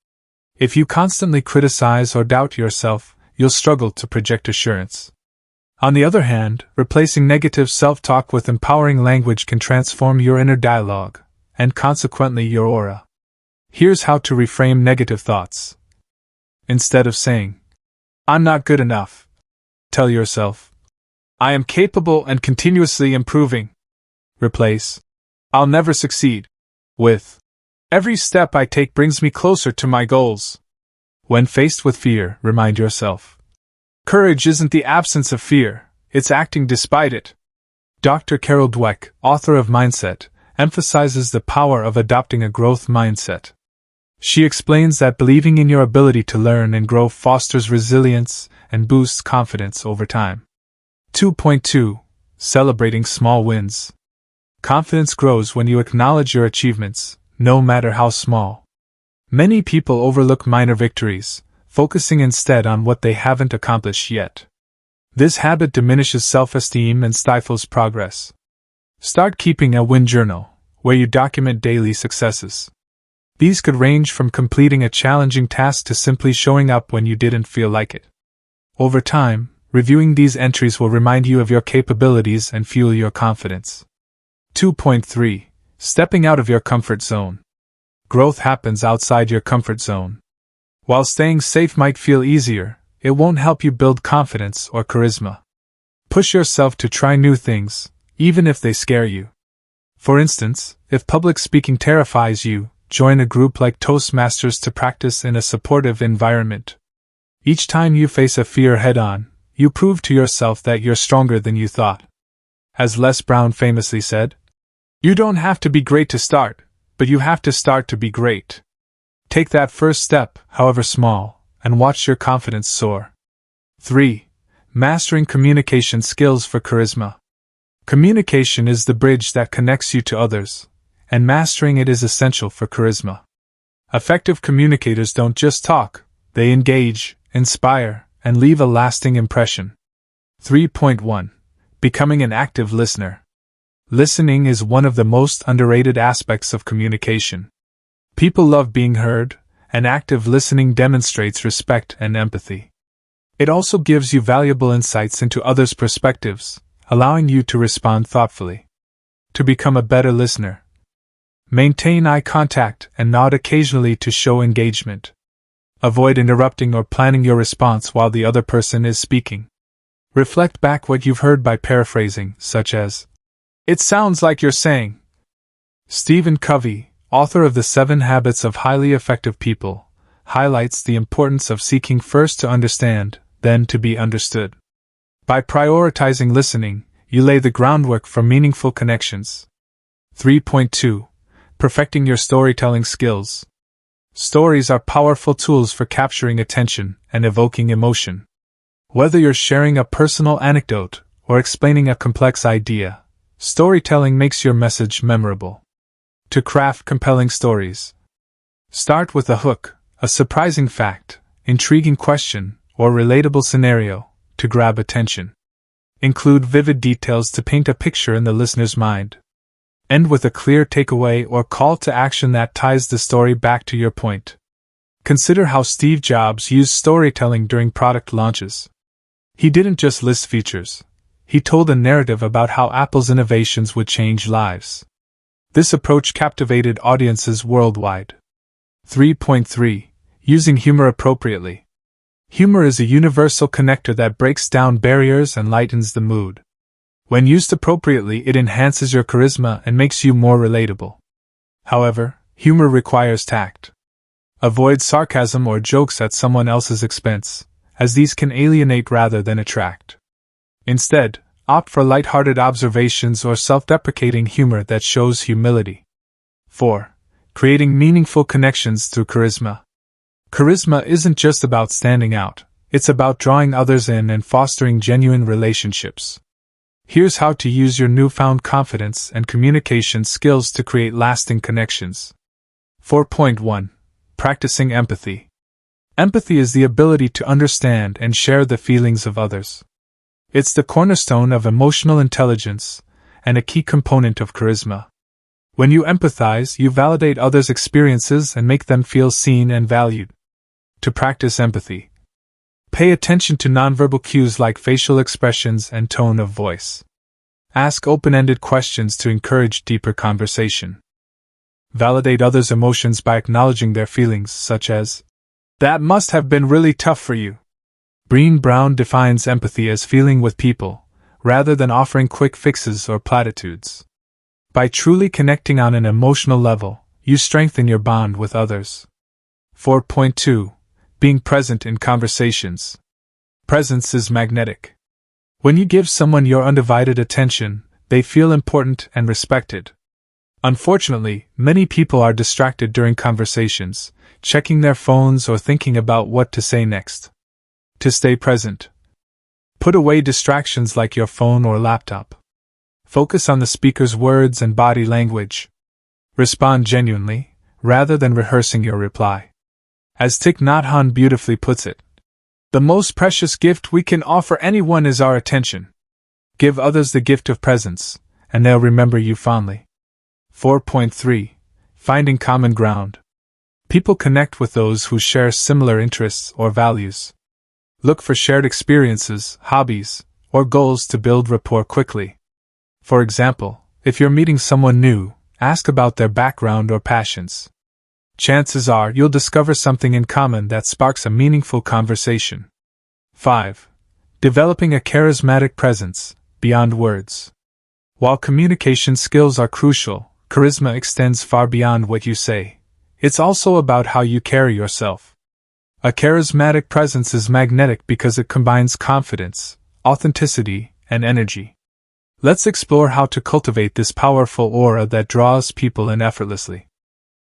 If you constantly criticize or doubt yourself, you'll struggle to project assurance. On the other hand, replacing negative self-talk with empowering language can transform your inner dialogue, and consequently your aura. Here's how to reframe negative thoughts. Instead of saying, "I'm not good enough," tell yourself, "I am capable and continuously improving." Replace, "I'll never succeed," with, "Every step I take brings me closer to my goals." When faced with fear, remind yourself, "Courage isn't the absence of fear, it's acting despite it." Dr. Carol Dweck, author of Mindset, emphasizes the power of adopting a growth mindset. She explains that believing in your ability to learn and grow fosters resilience and boosts confidence over time. 2.2. Celebrating small wins. Confidence grows when you acknowledge your achievements, no matter how small. Many people overlook minor victories, focusing instead on what they haven't accomplished yet. This habit diminishes self-esteem and stifles progress. Start keeping a win journal, where you document daily successes. These could range from completing a challenging task to simply showing up when you didn't feel like it. Over time, reviewing these entries will remind you of your capabilities and fuel your confidence. 2.3. Stepping out of your comfort zone. Growth happens outside your comfort zone. While staying safe might feel easier, it won't help you build confidence or charisma. Push yourself to try new things, even if they scare you. For instance, if public speaking terrifies you, join a group like Toastmasters to practice in a supportive environment. Each time you face a fear head-on, you prove to yourself that you're stronger than you thought. As Les Brown famously said, "You don't have to be great to start, but you have to start to be great." Take that first step, however small, and watch your confidence soar. 3. Mastering communication skills for charisma. Communication is the bridge that connects you to others, and mastering it is essential for charisma. Effective communicators don't just talk, they engage, inspire, and leave a lasting impression. 3.1. Becoming an active listener. Listening is one of the most underrated aspects of communication. People love being heard, and active listening demonstrates respect and empathy. It also gives you valuable insights into others' perspectives, allowing you to respond thoughtfully. To become a better listener, maintain eye contact and nod occasionally to show engagement. Avoid interrupting or planning your response while the other person is speaking. Reflect back what you've heard by paraphrasing, such as, "It sounds like you're saying." Stephen Covey, author of The 7 Habits of Highly Effective People, highlights the importance of seeking first to understand, then to be understood. By prioritizing listening, you lay the groundwork for meaningful connections. 3.2. Perfecting your storytelling skills. Stories are powerful tools for capturing attention and evoking emotion. Whether you're sharing a personal anecdote or explaining a complex idea, storytelling makes your message memorable. To craft compelling stories, start with a hook, a surprising fact, intriguing question, or relatable scenario to grab attention. Include vivid details to paint a picture in the listener's mind. End with a clear takeaway or call to action that ties the story back to your point. Consider how Steve Jobs used storytelling during product launches. He didn't just list features. He told a narrative about how Apple's innovations would change lives. This approach captivated audiences worldwide. 3.3. Using humor appropriately. Humor is a universal connector that breaks down barriers and lightens the mood. When used appropriately, it enhances your charisma and makes you more relatable. However, humor requires tact. Avoid sarcasm or jokes at someone else's expense, as these can alienate rather than attract. Instead, opt for light-hearted observations or self-deprecating humor that shows humility. 4. Creating meaningful connections through charisma. Charisma isn't just about standing out, it's about drawing others in and fostering genuine relationships. Here's how to use your newfound confidence and communication skills to create lasting connections. 4.1. Practicing empathy. Empathy is the ability to understand and share the feelings of others. It's the cornerstone of emotional intelligence and a key component of charisma. When you empathize, you validate others' experiences and make them feel seen and valued. To practice empathy, pay attention to nonverbal cues like facial expressions and tone of voice. Ask open-ended questions to encourage deeper conversation. Validate others' emotions by acknowledging their feelings, such as, "That must have been really tough for you." Brené Brown defines empathy as feeling with people, rather than offering quick fixes or platitudes. By truly connecting on an emotional level, you strengthen your bond with others. 4.2. Being present in conversations. Presence is magnetic. When you give someone your undivided attention, they feel important and respected. Unfortunately, many people are distracted during conversations, checking their phones or thinking about what to say next. To stay present, put away distractions like your phone or laptop. Focus on the speaker's words and body language. Respond genuinely, rather than rehearsing your reply. As Thich Nhat Hanh beautifully puts it, "The most precious gift we can offer anyone is our attention." Give others the gift of presence, and they'll remember you fondly. 4.3. Finding common ground. People connect with those who share similar interests or values. Look for shared experiences, hobbies, or goals to build rapport quickly. For example, if you're meeting someone new, ask about their background or passions. Chances are you'll discover something in common that sparks a meaningful conversation. 5. Developing a charismatic presence, beyond words. While communication skills are crucial, charisma extends far beyond what you say. It's also about how you carry yourself. A charismatic presence is magnetic because it combines confidence, authenticity, and energy. Let's explore how to cultivate this powerful aura that draws people in effortlessly.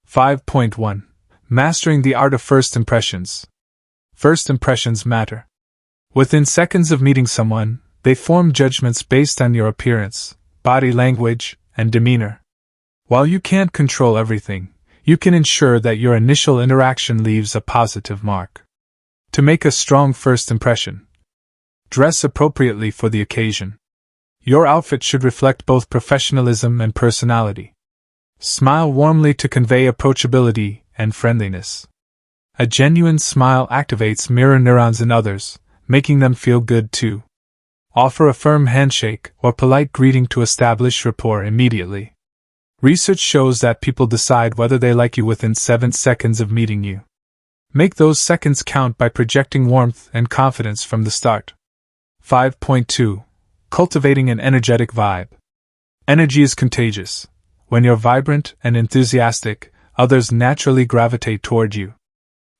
5.1. Mastering the art of first impressions. First impressions matter. Within seconds of meeting someone, they form judgments based on your appearance, body language, and demeanor. While you can't control everything, you can ensure that your initial interaction leaves a positive mark. To make a strong first impression, dress appropriately for the occasion. Your outfit should reflect both professionalism and personality. Smile warmly to convey approachability and friendliness. A genuine smile activates mirror neurons in others, making them feel good too. Offer a firm handshake or polite greeting to establish rapport immediately. Research shows that people decide whether they like you within 7 seconds of meeting you. Make those seconds count by projecting warmth and confidence from the start. 5.2. Cultivating an energetic vibe. Energy is contagious. When you're vibrant and enthusiastic, others naturally gravitate toward you.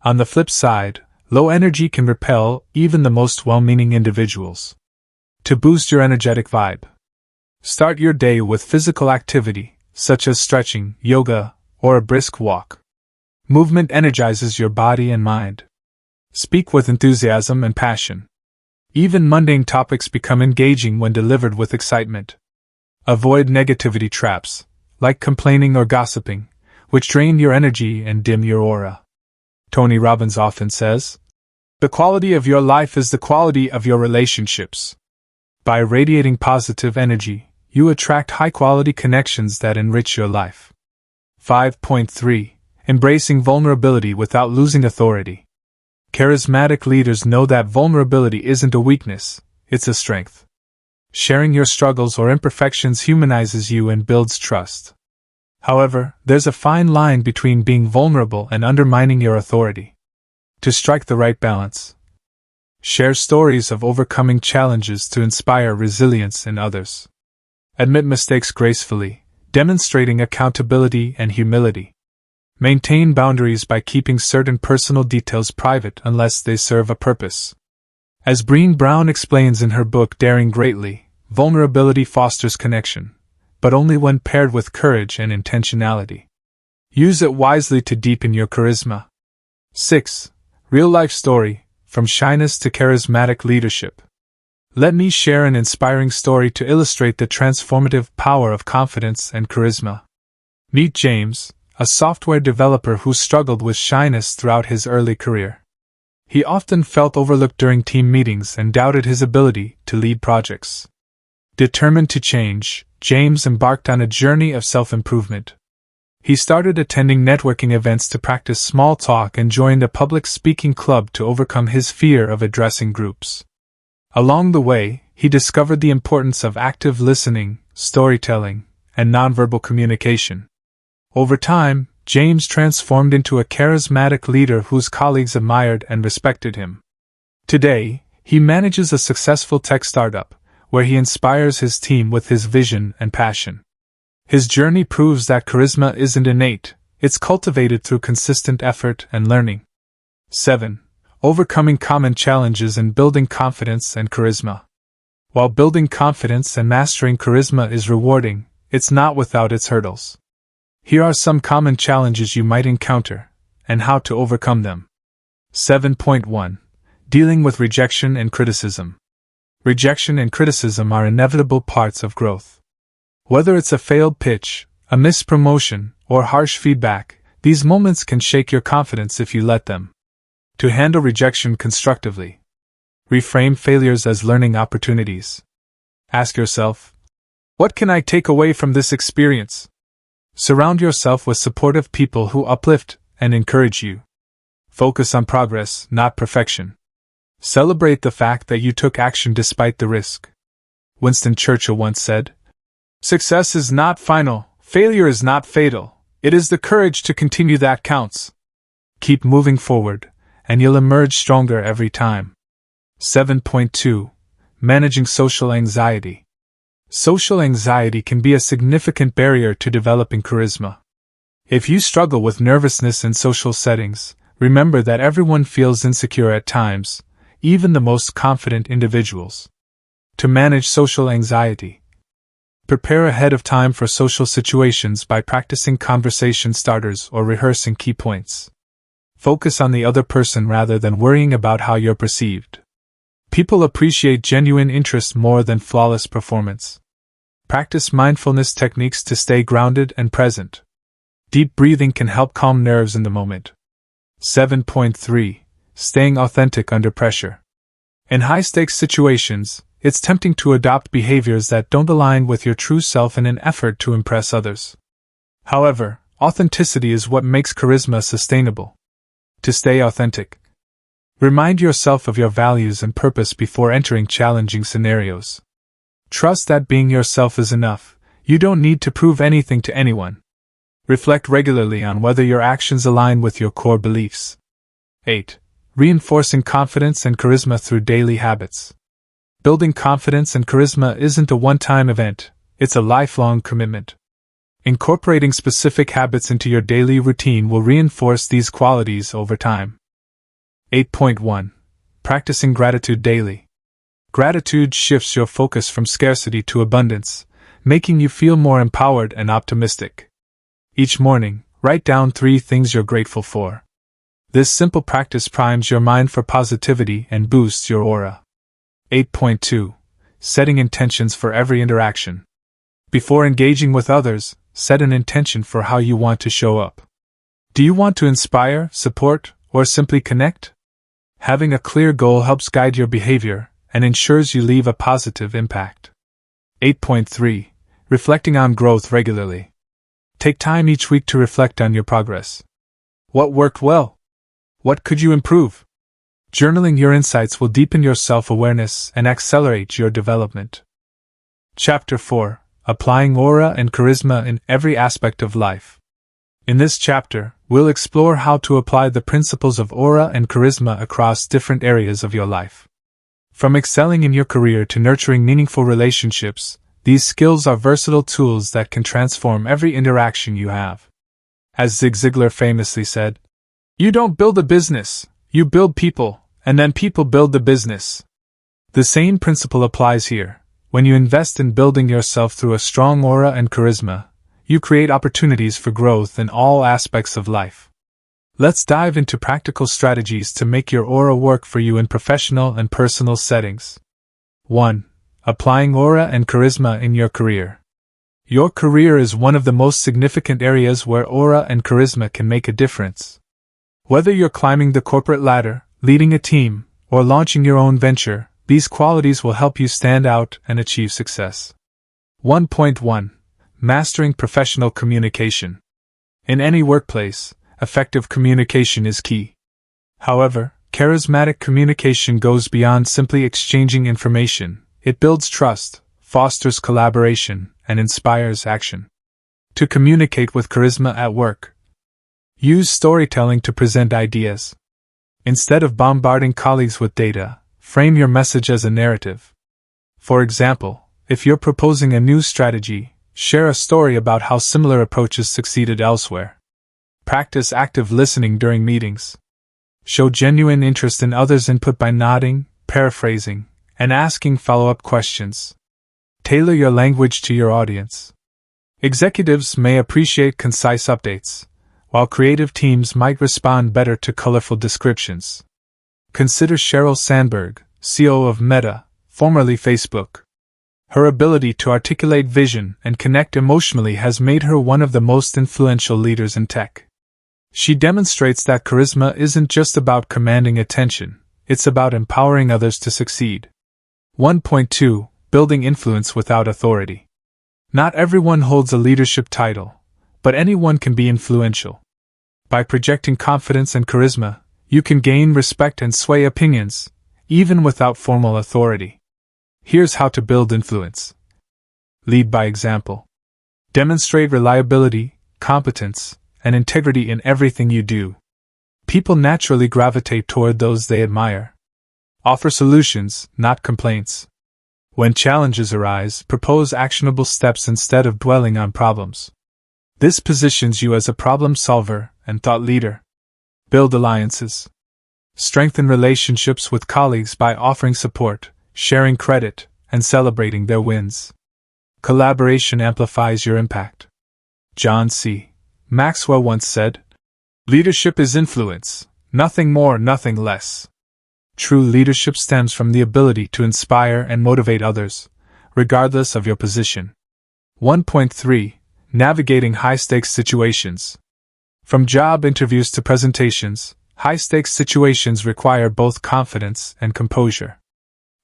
On the flip side, low energy can repel even the most well-meaning individuals. To boost your energetic vibe, start your day with physical activity, such as stretching, yoga, or a brisk walk. Movement energizes your body and mind. Speak with enthusiasm and passion. Even mundane topics become engaging when delivered with excitement. Avoid negativity traps, like complaining or gossiping, which drain your energy and dim your aura. Tony Robbins often says, "The quality of your life is the quality of your relationships." By radiating positive energy, you attract high-quality connections that enrich your life. 5.3. Embracing vulnerability without losing authority. Charismatic leaders know that vulnerability isn't a weakness, it's a strength. Sharing your struggles or imperfections humanizes you and builds trust. However, there's a fine line between being vulnerable and undermining your authority. To strike the right balance, share stories of overcoming challenges to inspire resilience in others. Admit mistakes gracefully, demonstrating accountability and humility. Maintain boundaries by keeping certain personal details private unless they serve a purpose. As Brené Brown explains in her book Daring Greatly, vulnerability fosters connection, but only when paired with courage and intentionality. Use it wisely to deepen your charisma. 6. Real-life story, from shyness to charismatic leadership. Let me share an inspiring story to illustrate the transformative power of confidence and charisma. Meet James, a software developer who struggled with shyness throughout his early career. He often felt overlooked during team meetings and doubted his ability to lead projects. Determined to change, James embarked on a journey of self-improvement. He started attending networking events to practice small talk and joined a public speaking club to overcome his fear of addressing groups. Along the way, he discovered the importance of active listening, storytelling, and nonverbal communication. Over time, James transformed into a charismatic leader whose colleagues admired and respected him. Today, he manages a successful tech startup, where he inspires his team with his vision and passion. His journey proves that charisma isn't innate, it's cultivated through consistent effort and learning. 7. Overcoming common challenges and building confidence and charisma. While building confidence and mastering charisma is rewarding, it's not without its hurdles. Here are some common challenges you might encounter, and how to overcome them. 7.1. Dealing with rejection and criticism. Rejection and criticism are inevitable parts of growth. Whether it's a failed pitch, a missed promotion, or harsh feedback, these moments can shake your confidence if you let them. To handle rejection constructively. Reframe failures as learning opportunities. Ask yourself, what can I take away from this experience? Surround yourself with supportive people who uplift and encourage you. Focus on progress, not perfection. Celebrate the fact that you took action despite the risk. Winston Churchill once said, "Success is not final, failure is not fatal. It is the courage to continue that counts." Keep moving forward, and you'll emerge stronger every time. 7.2. Managing social anxiety. Social anxiety can be a significant barrier to developing charisma. If you struggle with nervousness in social settings, remember that everyone feels insecure at times, even the most confident individuals. To manage social anxiety, prepare ahead of time for social situations by practicing conversation starters or rehearsing key points. Focus on the other person rather than worrying about how you're perceived. People appreciate genuine interest more than flawless performance. Practice mindfulness techniques to stay grounded and present. Deep breathing can help calm nerves in the moment. 7.3. Staying authentic under pressure. In high-stakes situations, it's tempting to adopt behaviors that don't align with your true self in an effort to impress others. However, authenticity is what makes charisma sustainable. To stay authentic, remind yourself of your values and purpose before entering challenging scenarios. Trust that being yourself is enough, you don't need to prove anything to anyone. Reflect regularly on whether your actions align with your core beliefs. 8. Reinforcing confidence and charisma through daily habits. Building confidence and charisma isn't a one-time event, it's a lifelong commitment. Incorporating specific habits into your daily routine will reinforce these qualities over time. 8.1. Practicing gratitude daily. Gratitude shifts your focus from scarcity to abundance, making you feel more empowered and optimistic. Each morning, write down 3 things you're grateful for. This simple practice primes your mind for positivity and boosts your aura. 8.2. Setting intentions for every interaction. Before engaging with others, set an intention for how you want to show up. Do you want to inspire, support, or simply connect? Having a clear goal helps guide your behavior and ensures you leave a positive impact. 8.3. Reflecting on growth regularly. Take time each week to reflect on your progress. What worked well? What could you improve? Journaling your insights will deepen your self-awareness and accelerate your development. Chapter 4. Applying aura and charisma in every aspect of life. In this chapter, we'll explore how to apply the principles of aura and charisma across different areas of your life. From excelling in your career to nurturing meaningful relationships, These skills are versatile tools that can transform every interaction you have. As Zig Ziglar famously said, "You don't build a business, you build people, and then people build the business." The same principle applies here. When you invest in building yourself through a strong aura and charisma, you create opportunities for growth in all aspects of life. Let's dive into practical strategies to make your aura work for you in professional and personal settings. 1. Applying aura and charisma in your career. Your career is one of the most significant areas where aura and charisma can make a difference. Whether you're climbing the corporate ladder, leading a team, or launching your own venture, these qualities will help you stand out and achieve success. 1.1. Mastering professional communication. In any workplace, effective communication is key. However, charismatic communication goes beyond simply exchanging information. It builds trust, fosters collaboration, and inspires action. To communicate with charisma at work, use storytelling to present ideas. Instead of bombarding colleagues with data, frame your message as a narrative. For example, if you're proposing a new strategy, share a story about how similar approaches succeeded elsewhere. Practice active listening during meetings. Show genuine interest in others' input by nodding, paraphrasing, and asking follow-up questions. Tailor your language to your audience. Executives may appreciate concise updates, while creative teams might respond better to colorful descriptions. Consider Sheryl Sandberg, CEO of Meta, formerly Facebook. Her ability to articulate vision and connect emotionally has made her one of the most influential leaders in tech. She demonstrates that charisma isn't just about commanding attention, it's about empowering others to succeed. 1.2. Building influence without authority. Not everyone holds a leadership title, but anyone can be influential. By projecting confidence and charisma, you can gain respect and sway opinions, even without formal authority. Here's how to build influence. Lead by example. Demonstrate reliability, competence, and integrity in everything you do. People naturally gravitate toward those they admire. Offer solutions, not complaints. When challenges arise, propose actionable steps instead of dwelling on problems. This positions you as a problem solver and thought leader. Build alliances. Strengthen relationships with colleagues by offering support, sharing credit, and celebrating their wins. Collaboration amplifies your impact. John C. Maxwell once said, "Leadership is influence, nothing more, nothing less." True leadership stems from the ability to inspire and motivate others, regardless of your position. 1.3. Navigating high-stakes situations. From job interviews to presentations, high-stakes situations require both confidence and composure.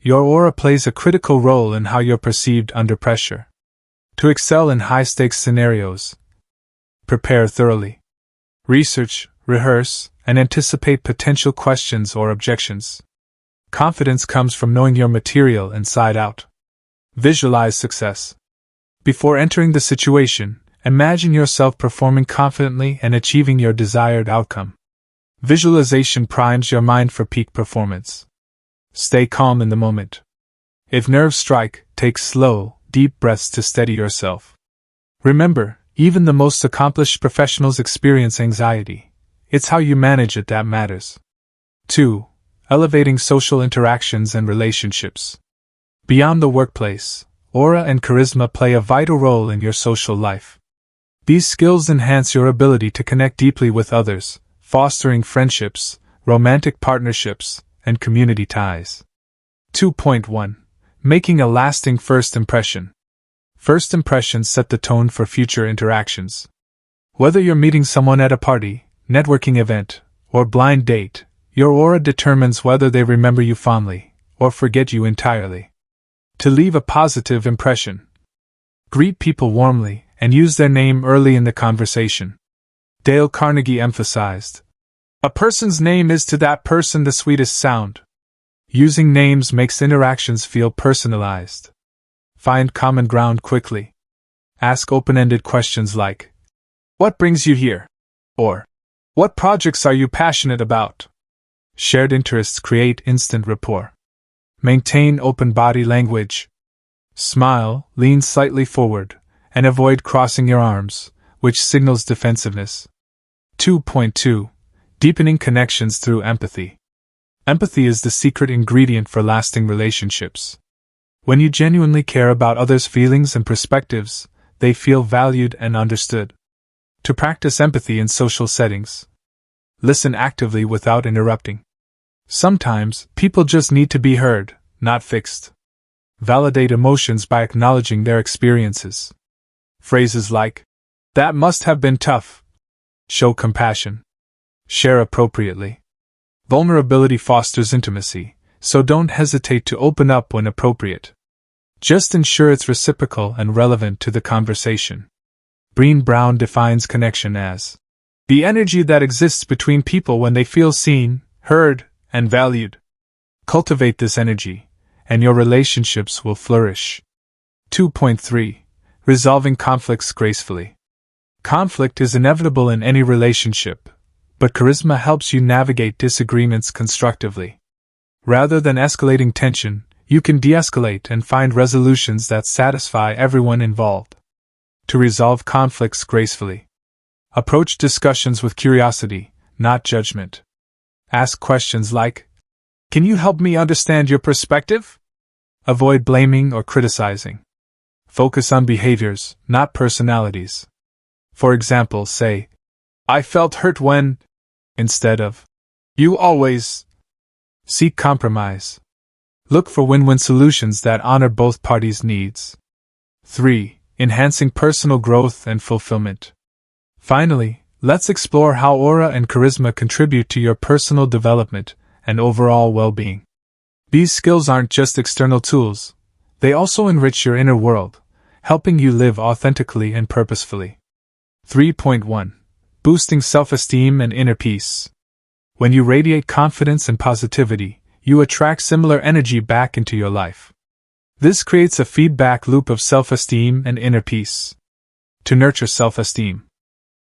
Your aura plays a critical role in how you're perceived under pressure. To excel in high-stakes scenarios, prepare thoroughly. Research, rehearse, and anticipate potential questions or objections. Confidence comes from knowing your material inside out. Visualize success. Before entering the situation, imagine yourself performing confidently and achieving your desired outcome. Visualization primes your mind for peak performance. Stay calm in the moment. If nerves strike, take slow, deep breaths to steady yourself. Remember, even the most accomplished professionals experience anxiety. It's how you manage it that matters. 2. Elevating social interactions and relationships. Beyond the workplace, aura and charisma play a vital role in your social life. These skills enhance your ability to connect deeply with others, fostering friendships, romantic partnerships, and community ties. 2.1. Making a lasting first impression. First impressions set the tone for future interactions. Whether you're meeting someone at a party, networking event, or blind date, your aura determines whether they remember you fondly or forget you entirely. To leave a positive impression, greet people warmly and use their name early in the conversation. Dale Carnegie emphasized, "A person's name is to that person the sweetest sound." Using names makes interactions feel personalized. Find common ground quickly. Ask open-ended questions like, "What brings you here?" or "What projects are you passionate about?" Shared interests create instant rapport. Maintain open body language. Smile, lean slightly forward, and avoid crossing your arms, which signals defensiveness. 2.2. Deepening connections through empathy. Empathy is the secret ingredient for lasting relationships. When you genuinely care about others' feelings and perspectives, they feel valued and understood. To practice empathy in social settings, listen actively without interrupting. Sometimes, people just need to be heard, not fixed. Validate emotions by acknowledging their experiences. Phrases like, "That must have been tough," show compassion. Share appropriately. Vulnerability fosters intimacy, so don't hesitate to open up when appropriate. Just ensure it's reciprocal and relevant to the conversation. Brené Brown defines connection as the energy that exists between people when they feel seen, heard, and valued. Cultivate this energy, and your relationships will flourish. 2.3. Resolving conflicts gracefully. Conflict is inevitable in any relationship, but charisma helps you navigate disagreements constructively. Rather than escalating tension, you can de-escalate and find resolutions that satisfy everyone involved. To resolve conflicts gracefully, approach discussions with curiosity, not judgment. Ask questions like, "Can you help me understand your perspective?" Avoid blaming or criticizing. Focus on behaviors, not personalities. For example, say, "I felt hurt when," instead of, "You always." Seek compromise. Look for win-win solutions that honor both parties' needs. 3. Enhancing personal growth and fulfillment. Finally, let's explore how aura and charisma contribute to your personal development and overall well-being. These skills aren't just external tools, they also enrich your inner world, helping you live authentically and purposefully. 3.1. Boosting self-esteem and inner peace. When you radiate confidence and positivity, you attract similar energy back into your life. This creates a feedback loop of self-esteem and inner peace. To nurture self-esteem,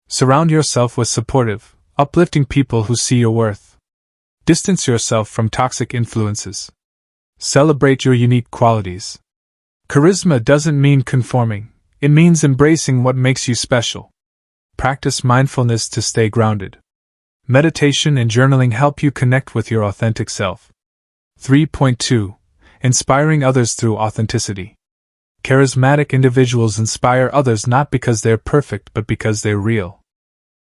surround yourself with supportive, uplifting people who see your worth. Distance yourself from toxic influences. Celebrate your unique qualities. Charisma doesn't mean conforming, it means embracing what makes you special. Practice mindfulness to stay grounded. Meditation and journaling help you connect with your authentic self. 3.2. Inspiring others through authenticity. Charismatic individuals inspire others not because they're perfect but because they're real.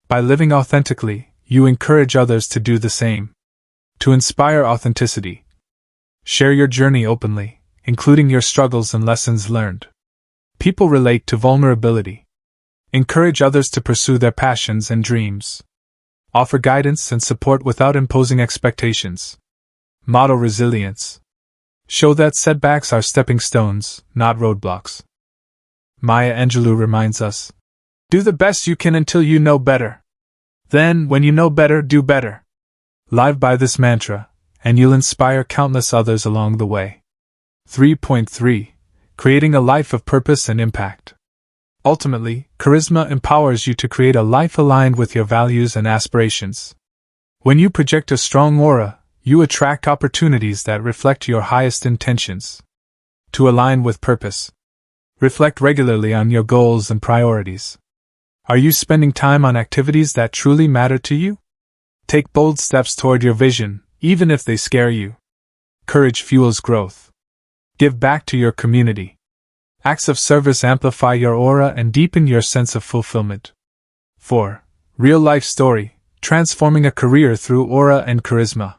By living authentically, you encourage others to do the same. To inspire authenticity, share your journey openly, including your struggles and lessons learned. People relate to vulnerability. Encourage others to pursue their passions and dreams. Offer guidance and support without imposing expectations. Model resilience. Show that setbacks are stepping stones, not roadblocks. Maya Angelou reminds us, "Do the best you can until you know better. Then, when you know better, do better." Live by this mantra, and you'll inspire countless others along the way. 3.3. Creating a life of purpose and impact. Ultimately, charisma empowers you to create a life aligned with your values and aspirations. When you project a strong aura, you attract opportunities that reflect your highest intentions. To align with purpose, reflect regularly on your goals and priorities. Are you spending time on activities that truly matter to you? Take bold steps toward your vision, even if they scare you. Courage fuels growth. Give back to your community. Acts of service amplify your aura and deepen your sense of fulfillment. 4. Real-life story, transforming a career through aura and charisma.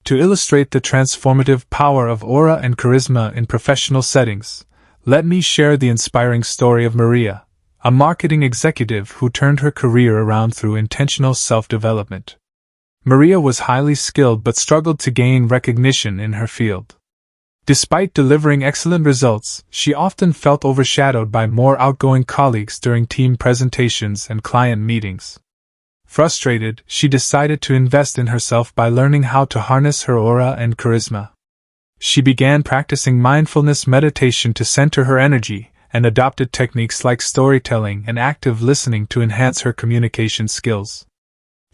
To illustrate the transformative power of aura and charisma in professional settings, let me share the inspiring story of Maria, a marketing executive who turned her career around through intentional self-development. Maria was highly skilled but struggled to gain recognition in her field. Despite delivering excellent results, she often felt overshadowed by more outgoing colleagues during team presentations and client meetings. Frustrated, she decided to invest in herself by learning how to harness her aura and charisma. She began practicing mindfulness meditation to center her energy, and adopted techniques like storytelling and active listening to enhance her communication skills.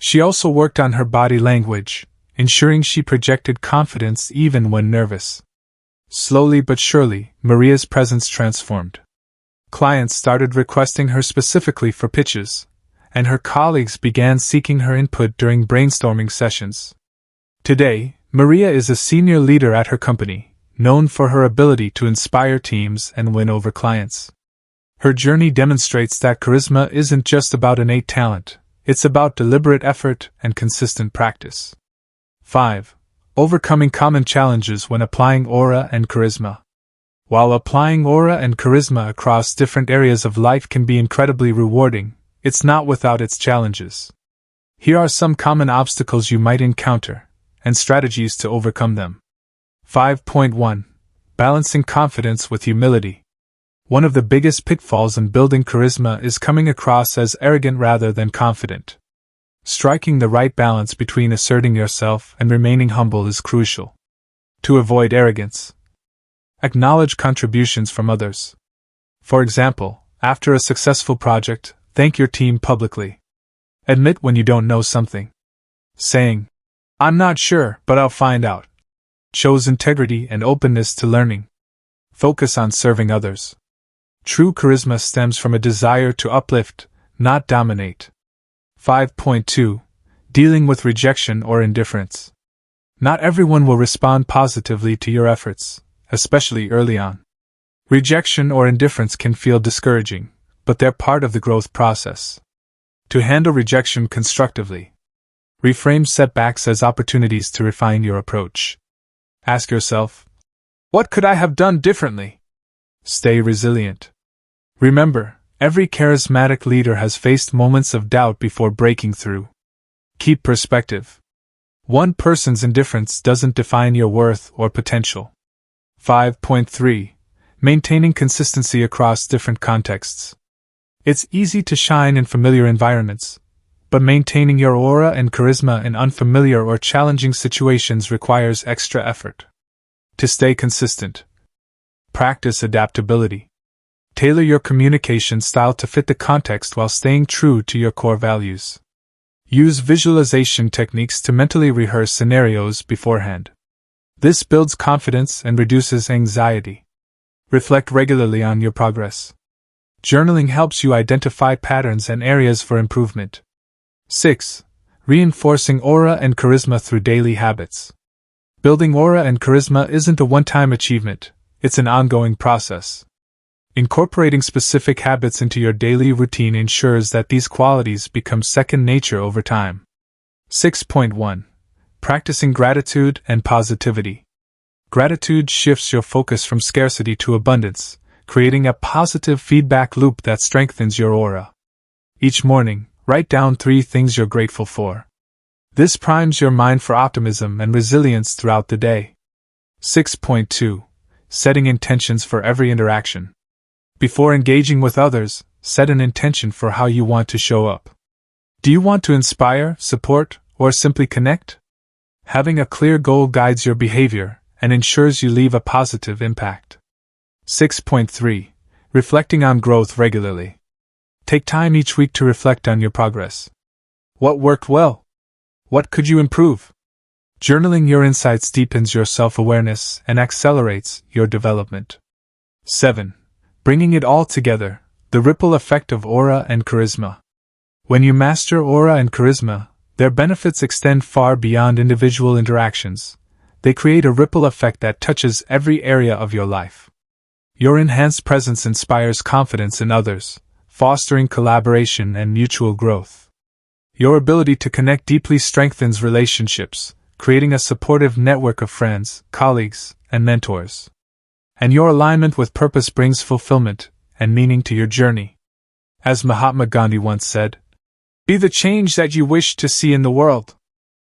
She also worked on her body language, ensuring she projected confidence even when nervous. Slowly but surely, Maria's presence transformed. Clients started requesting her specifically for pitches, and her colleagues began seeking her input during brainstorming sessions. Today, Maria is a senior leader at her company, known for her ability to inspire teams and win over clients. Her journey demonstrates that charisma isn't just about innate talent, it's about deliberate effort and consistent practice. 5. Overcoming common challenges when applying aura and charisma. While applying aura and charisma across different areas of life can be incredibly rewarding, it's not without its challenges. Here are some common obstacles you might encounter, and strategies to overcome them. 5.1. Balancing confidence with humility. One of the biggest pitfalls in building charisma is coming across as arrogant rather than confident. Striking the right balance between asserting yourself and remaining humble is crucial. To avoid arrogance, acknowledge contributions from others. For example, after a successful project, thank your team publicly. Admit when you don't know something. Saying, "I'm not sure, but I'll find out," shows integrity and openness to learning. Focus on serving others. True charisma stems from a desire to uplift, not dominate. 5.2. Dealing with rejection or indifference. Not everyone will respond positively to your efforts, especially early on. Rejection or indifference can feel discouraging, but they're part of the growth process. To handle rejection constructively, reframe setbacks as opportunities to refine your approach. Ask yourself, what could I have done differently? Stay resilient. Remember, every charismatic leader has faced moments of doubt before breaking through. Keep perspective. One person's indifference doesn't define your worth or potential. 5.3. Maintaining consistency across different contexts. It's easy to shine in familiar environments, but maintaining your aura and charisma in unfamiliar or challenging situations requires extra effort. To stay consistent, practice adaptability. Tailor your communication style to fit the context while staying true to your core values. Use visualization techniques to mentally rehearse scenarios beforehand. This builds confidence and reduces anxiety. Reflect regularly on your progress. Journaling helps you identify patterns and areas for improvement. 6. Reinforcing aura and charisma through daily habits. Building aura and charisma isn't a one-time achievement, it's an ongoing process. Incorporating specific habits into your daily routine ensures that these qualities become second nature over time. 6.1. Practicing gratitude and positivity. Gratitude shifts your focus from scarcity to abundance, creating a positive feedback loop that strengthens your aura. Each morning, write down 3 things you're grateful for. This primes your mind for optimism and resilience throughout the day. 6.2. Setting intentions for every interaction. Before engaging with others, set an intention for how you want to show up. Do you want to inspire, support, or simply connect? Having a clear goal guides your behavior and ensures you leave a positive impact. 6.3. Reflecting on growth regularly. Take time each week to reflect on your progress. What worked well? What could you improve? Journaling your insights deepens your self-awareness and accelerates your development. 7. Bringing it all together, the ripple effect of aura and charisma. When you master aura and charisma, their benefits extend far beyond individual interactions. They create a ripple effect that touches every area of your life. Your enhanced presence inspires confidence in others, fostering collaboration and mutual growth. Your ability to connect deeply strengthens relationships, creating a supportive network of friends, colleagues, and mentors. And your alignment with purpose brings fulfillment and meaning to your journey. As Mahatma Gandhi once said, "Be the change that you wish to see in the world."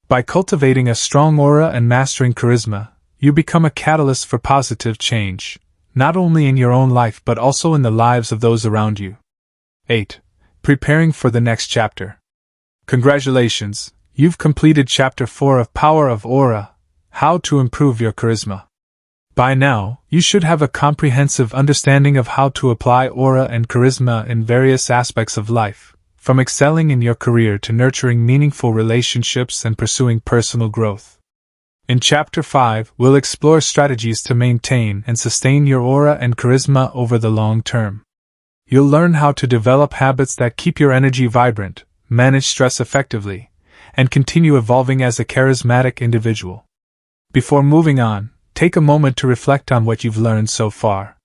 By cultivating a strong aura and mastering charisma, you become a catalyst for positive change, not only in your own life but also in the lives of those around you. 8. Preparing for the next chapter. Congratulations, you've completed Chapter 4 of Power of Aura, How to Improve Your Charisma. By now, you should have a comprehensive understanding of how to apply aura and charisma in various aspects of life, from excelling in your career to nurturing meaningful relationships and pursuing personal growth. In Chapter 5, we'll explore strategies to maintain and sustain your aura and charisma over the long term. You'll learn how to develop habits that keep your energy vibrant, manage stress effectively, and continue evolving as a charismatic individual. Before moving on, take a moment to reflect on what you've learned so far.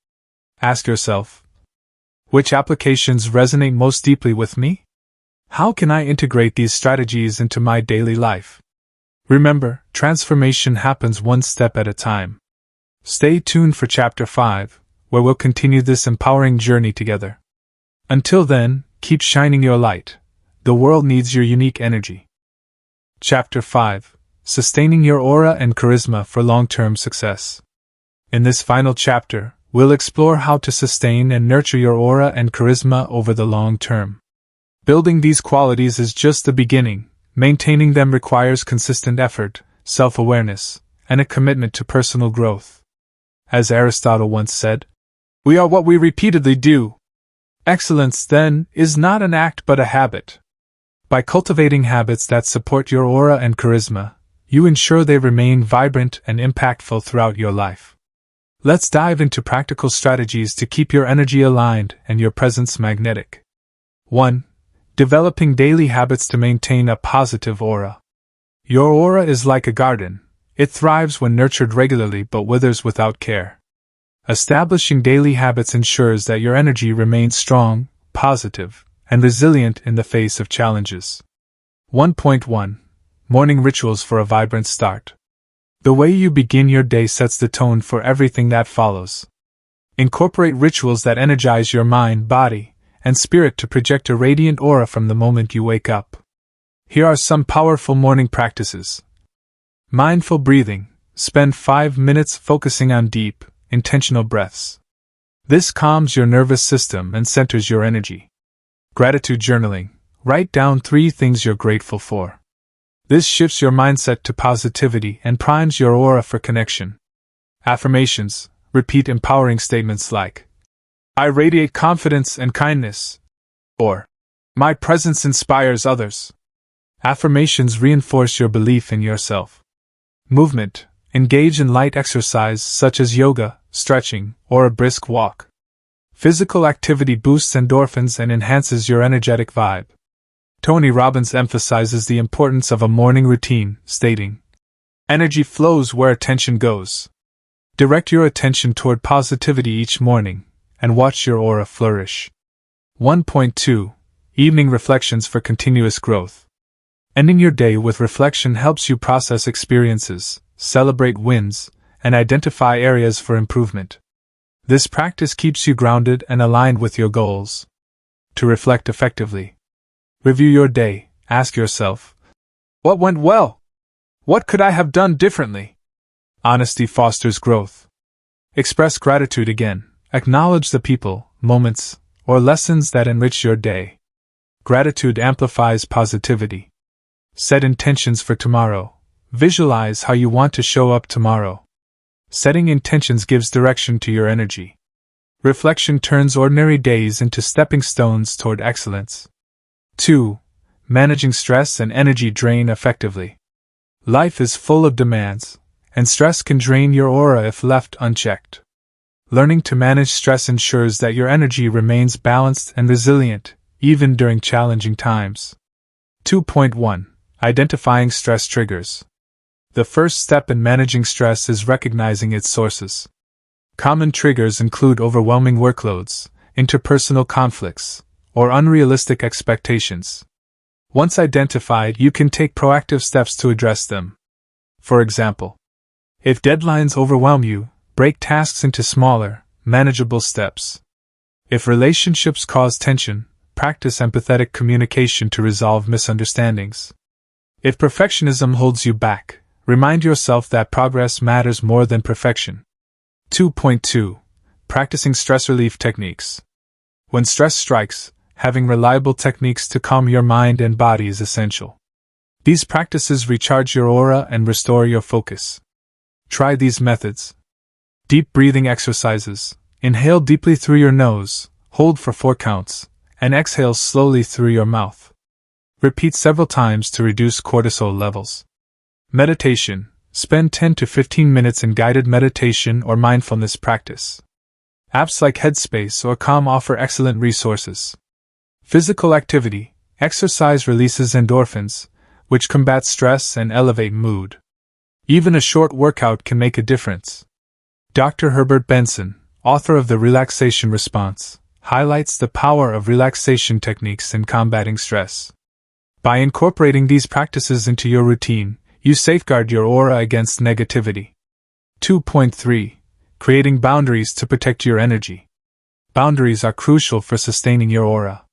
Ask yourself, which applications resonate most deeply with me? How can I integrate these strategies into my daily life? Remember, transformation happens one step at a time. Stay tuned for Chapter 5, where we'll continue this empowering journey together. Until then, keep shining your light. The world needs your unique energy. Chapter 5: Sustaining Your Aura and Charisma for Long-Term Success. In this final chapter, we'll explore how to sustain and nurture your aura and charisma over the long term. Building these qualities is just the beginning. Maintaining them requires consistent effort, self-awareness, and a commitment to personal growth. As Aristotle once said, "We are what we repeatedly do." Excellence, then, is not an act but a habit. By cultivating habits that support your aura and charisma, you ensure they remain vibrant and impactful throughout your life. Let's dive into practical strategies to keep your energy aligned and your presence magnetic. 1. Developing daily habits to maintain a positive aura. Your aura is like a garden. It thrives when nurtured regularly but withers without care. Establishing daily habits ensures that your energy remains strong, positive, and resilient in the face of challenges. 1.1. Morning rituals for a vibrant start. The way you begin your day sets the tone for everything that follows. Incorporate rituals that energize your mind, body, and spirit to project a radiant aura from the moment you wake up. Here are some powerful morning practices. Mindful breathing. Spend 5 minutes focusing on deep, intentional breaths. This calms your nervous system and centers your energy. Gratitude journaling. Write down 3 things you're grateful for. This shifts your mindset to positivity and primes your aura for connection. Affirmations. Repeat empowering statements like, "I radiate confidence and kindness," or, "My presence inspires others." Affirmations reinforce your belief in yourself. Movement. Engage in light exercise such as yoga, stretching, or a brisk walk. Physical activity boosts endorphins and enhances your energetic vibe. Tony Robbins emphasizes the importance of a morning routine, stating, "Energy flows where attention goes." Direct your attention toward positivity each morning, and watch your aura flourish. 1.2. Evening reflections for continuous growth. Ending your day with reflection helps you process experiences, celebrate wins, and identify areas for improvement. This practice keeps you grounded and aligned with your goals. To reflect effectively. Review your day. Ask yourself, what went well? What could I have done differently? Honesty fosters growth. Express gratitude again. Acknowledge the people, moments, or lessons that enrich your day. Gratitude amplifies positivity. Set intentions for tomorrow. Visualize how you want to show up tomorrow. Setting intentions gives direction to your energy. Reflection turns ordinary days into stepping stones toward excellence. 2. Managing stress and energy drain effectively. Life is full of demands, and stress can drain your aura if left unchecked. Learning to manage stress ensures that your energy remains balanced and resilient, even during challenging times. 2.1. Identifying stress triggers. The first step in managing stress is recognizing its sources. Common triggers include overwhelming workloads, interpersonal conflicts, or unrealistic expectations. Once identified, you can take proactive steps to address them. For example, if deadlines overwhelm you, break tasks into smaller, manageable steps. If relationships cause tension, practice empathetic communication to resolve misunderstandings. If perfectionism holds you back, remind yourself that progress matters more than perfection. 2.2. Practicing stress relief techniques. When stress strikes, having reliable techniques to calm your mind and body is essential. These practices recharge your aura and restore your focus. Try these methods. Deep breathing exercises. Inhale deeply through your nose, hold for 4 counts, and exhale slowly through your mouth. Repeat several times to reduce cortisol levels. Meditation. Spend 10 to 15 minutes in guided meditation or mindfulness practice. Apps like Headspace or Calm offer excellent resources. Physical activity. Exercise releases endorphins, which combat stress and elevate mood. Even a short workout can make a difference. Dr. Herbert Benson, author of The Relaxation Response, highlights the power of relaxation techniques in combating stress. By incorporating these practices into your routine, you safeguard your aura against negativity. 2.3. Creating boundaries to protect your energy. Boundaries are crucial for sustaining your aura.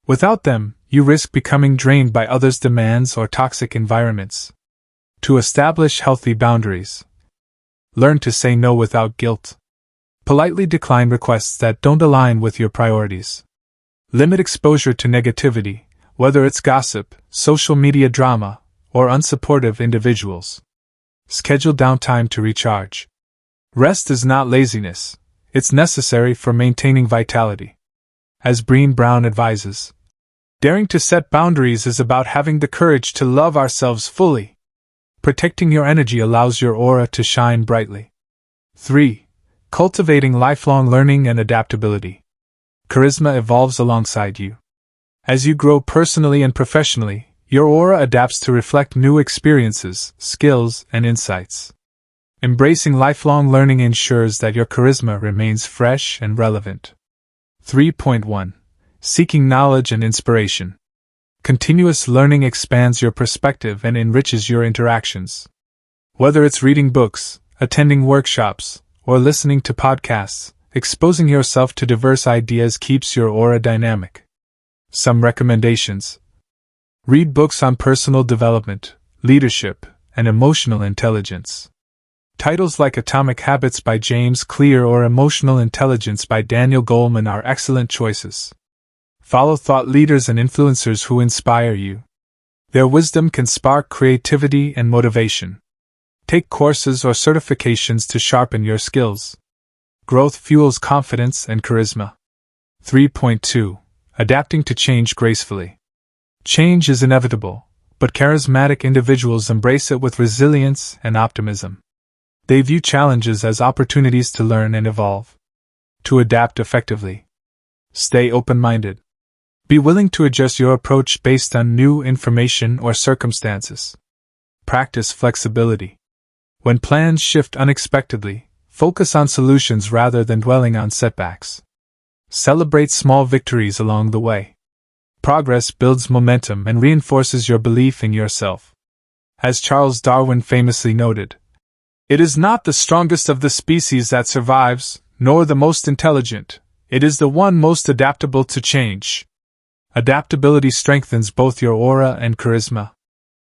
Without them, you risk becoming drained by others' demands or toxic environments. To establish healthy boundaries, learn to say no without guilt. Politely decline requests that don't align with your priorities. Limit exposure to negativity, whether it's gossip, social media drama, or unsupportive individuals. Schedule downtime to recharge. Rest is not laziness, it's necessary for maintaining vitality. As Brené Brown advises, daring to set boundaries is about having the courage to love ourselves fully. Protecting your energy allows your aura to shine brightly. 3. Cultivating lifelong learning and adaptability. Charisma evolves alongside you. As you grow personally and professionally, your aura adapts to reflect new experiences, skills, and insights. Embracing lifelong learning ensures that your charisma remains fresh and relevant. 3.1. Seeking knowledge and inspiration. Continuous learning expands your perspective and enriches your interactions. Whether it's reading books, attending workshops, or listening to podcasts, exposing yourself to diverse ideas keeps your aura dynamic. Some recommendations. Read books on personal development, leadership, and emotional intelligence. Titles like Atomic Habits by James Clear or Emotional Intelligence by Daniel Goleman are excellent choices. Follow thought leaders and influencers who inspire you. Their wisdom can spark creativity and motivation. Take courses or certifications to sharpen your skills. Growth fuels confidence and charisma. 3.2. Adapting to change gracefully. Change is inevitable, but charismatic individuals embrace it with resilience and optimism. They view challenges as opportunities to learn and evolve. To adapt effectively, stay open-minded. Be willing to adjust your approach based on new information or circumstances. Practice flexibility. When plans shift unexpectedly, focus on solutions rather than dwelling on setbacks. Celebrate small victories along the way. Progress builds momentum and reinforces your belief in yourself. As Charles Darwin famously noted, "It is not the strongest of the species that survives, nor the most intelligent, it is the one most adaptable to change." Adaptability strengthens both your aura and charisma.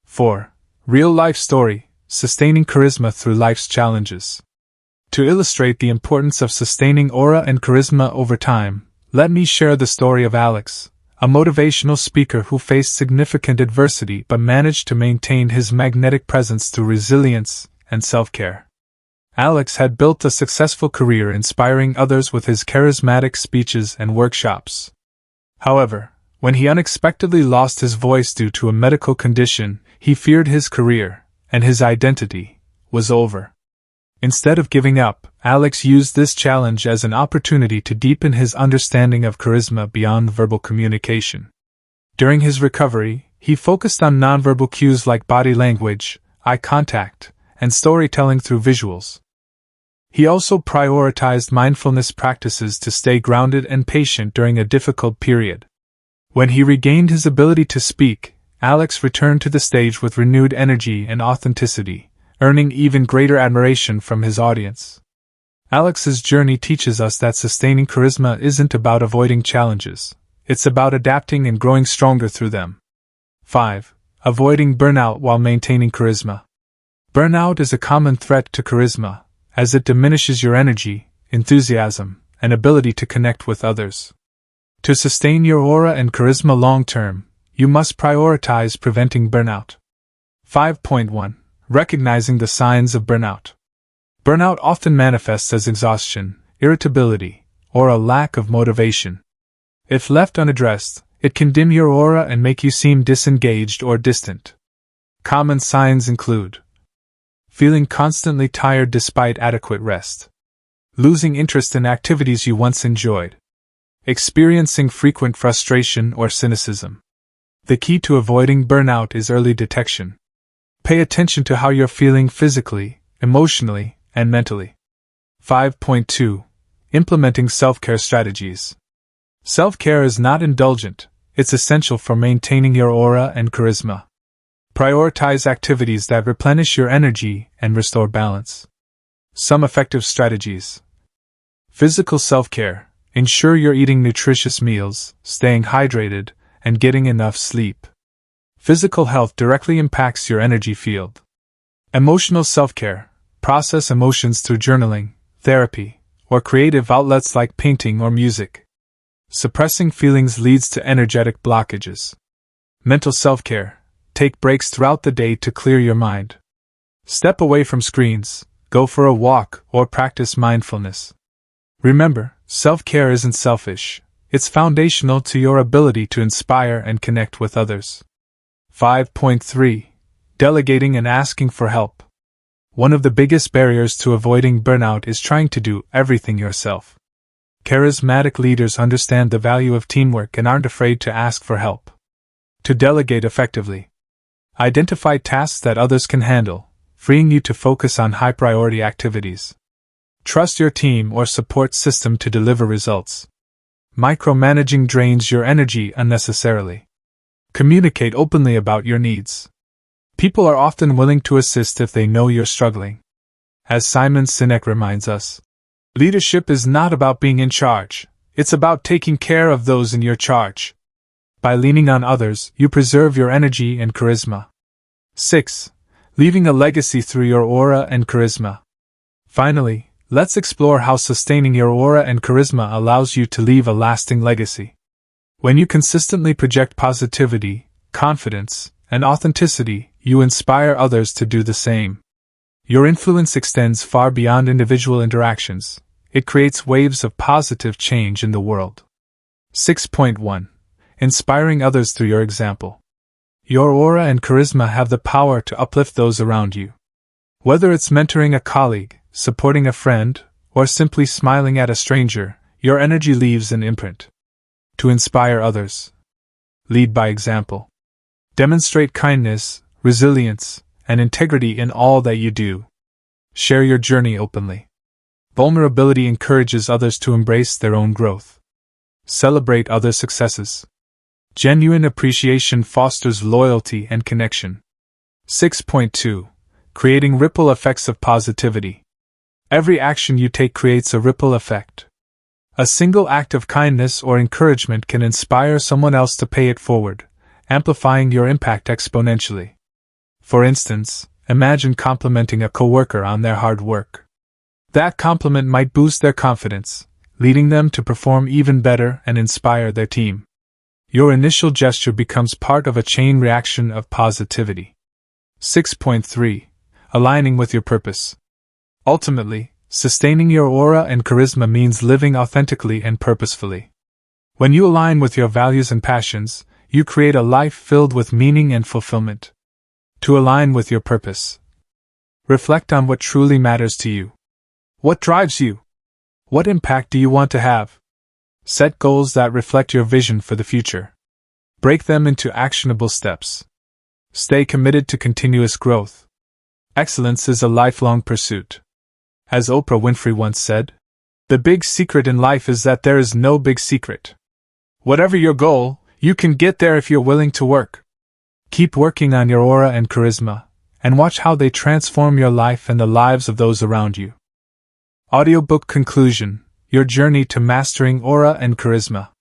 4. Real-life story, sustaining charisma through life's challenges. To illustrate the importance of sustaining aura and charisma over time, let me share the story of Alex, a motivational speaker who faced significant adversity but managed to maintain his magnetic presence through resilience and self-care. Alex had built a successful career inspiring others with his charismatic speeches and workshops. However, when he unexpectedly lost his voice due to a medical condition, he feared his career, and his identity was over. Instead of giving up, Alex used this challenge as an opportunity to deepen his understanding of charisma beyond verbal communication. During his recovery, he focused on nonverbal cues like body language, eye contact, and storytelling through visuals. He also prioritized mindfulness practices to stay grounded and patient during a difficult period. When he regained his ability to speak, Alex returned to the stage with renewed energy and authenticity, earning even greater admiration from his audience. Alex's journey teaches us that sustaining charisma isn't about avoiding challenges, it's about adapting and growing stronger through them. 5. Avoiding burnout while maintaining charisma. Burnout is a common threat to charisma, as it diminishes your energy, enthusiasm, and ability to connect with others. To sustain your aura and charisma long-term, you must prioritize preventing burnout. 5.1. Recognizing the signs of burnout. Burnout often manifests as exhaustion, irritability, or a lack of motivation. If left unaddressed, it can dim your aura and make you seem disengaged or distant. Common signs include feeling constantly tired despite adequate rest, losing interest in activities you once enjoyed, experiencing frequent frustration or cynicism. The key to avoiding burnout is early detection. Pay attention to how you're feeling physically, emotionally, and mentally. 5.2. Implementing self-care strategies. Self-care is not indulgent, it's essential for maintaining your aura and charisma. Prioritize activities that replenish your energy and restore balance. Some effective strategies. Physical self-care. Ensure you're eating nutritious meals, staying hydrated, and getting enough sleep. Physical health directly impacts your energy field. Emotional self-care. Process emotions through journaling, therapy, or creative outlets like painting or music. Suppressing feelings leads to energetic blockages. Mental self-care. Take breaks throughout the day to clear your mind. Step away from screens, go for a walk, or practice mindfulness. Remember, self-care isn't selfish. It's foundational to your ability to inspire and connect with others. 5.3. Delegating and asking for help. One of the biggest barriers to avoiding burnout is trying to do everything yourself. Charismatic leaders understand the value of teamwork and aren't afraid to ask for help. To delegate effectively. Identify tasks that others can handle, freeing you to focus on high-priority activities. Trust your team or support system to deliver results. Micromanaging drains your energy unnecessarily. Communicate openly about your needs. People are often willing to assist if they know you're struggling. As Simon Sinek reminds us, leadership is not about being in charge, it's about taking care of those in your charge. By leaning on others, you preserve your energy and charisma. 6. Leaving a legacy through your aura and charisma. Finally, let's explore how sustaining your aura and charisma allows you to leave a lasting legacy. When you consistently project positivity, confidence, and authenticity, you inspire others to do the same. Your influence extends far beyond individual interactions. It creates waves of positive change in the world. 6.1. Inspiring others through your example. Your aura and charisma have the power to uplift those around you. Whether it's mentoring a colleague, supporting a friend, or simply smiling at a stranger, your energy leaves an imprint. To inspire others. Lead by example. Demonstrate kindness, resilience, and integrity in all that you do. Share your journey openly. Vulnerability encourages others to embrace their own growth. Celebrate other successes. Genuine appreciation fosters loyalty and connection. 6.2. Creating ripple effects of positivity. Every action you take creates a ripple effect. A single act of kindness or encouragement can inspire someone else to pay it forward, amplifying your impact exponentially. For instance, imagine complimenting a coworker on their hard work. That compliment might boost their confidence, leading them to perform even better and inspire their team. Your initial gesture becomes part of a chain reaction of positivity. 6.3. Aligning with your purpose. Ultimately, sustaining your aura and charisma means living authentically and purposefully. When you align with your values and passions, you create a life filled with meaning and fulfillment. To align with your purpose. Reflect on what truly matters to you. What drives you? What impact do you want to have? Set goals that reflect your vision for the future. Break them into actionable steps. Stay committed to continuous growth. Excellence is a lifelong pursuit. As Oprah Winfrey once said, "The big secret in life is that there is no big secret. Whatever your goal, you can get there if you're willing to work." Keep working on your aura and charisma, and watch how they transform your life and the lives of those around you. Audiobook Conclusion: Your Journey to Mastering Aura and Charisma.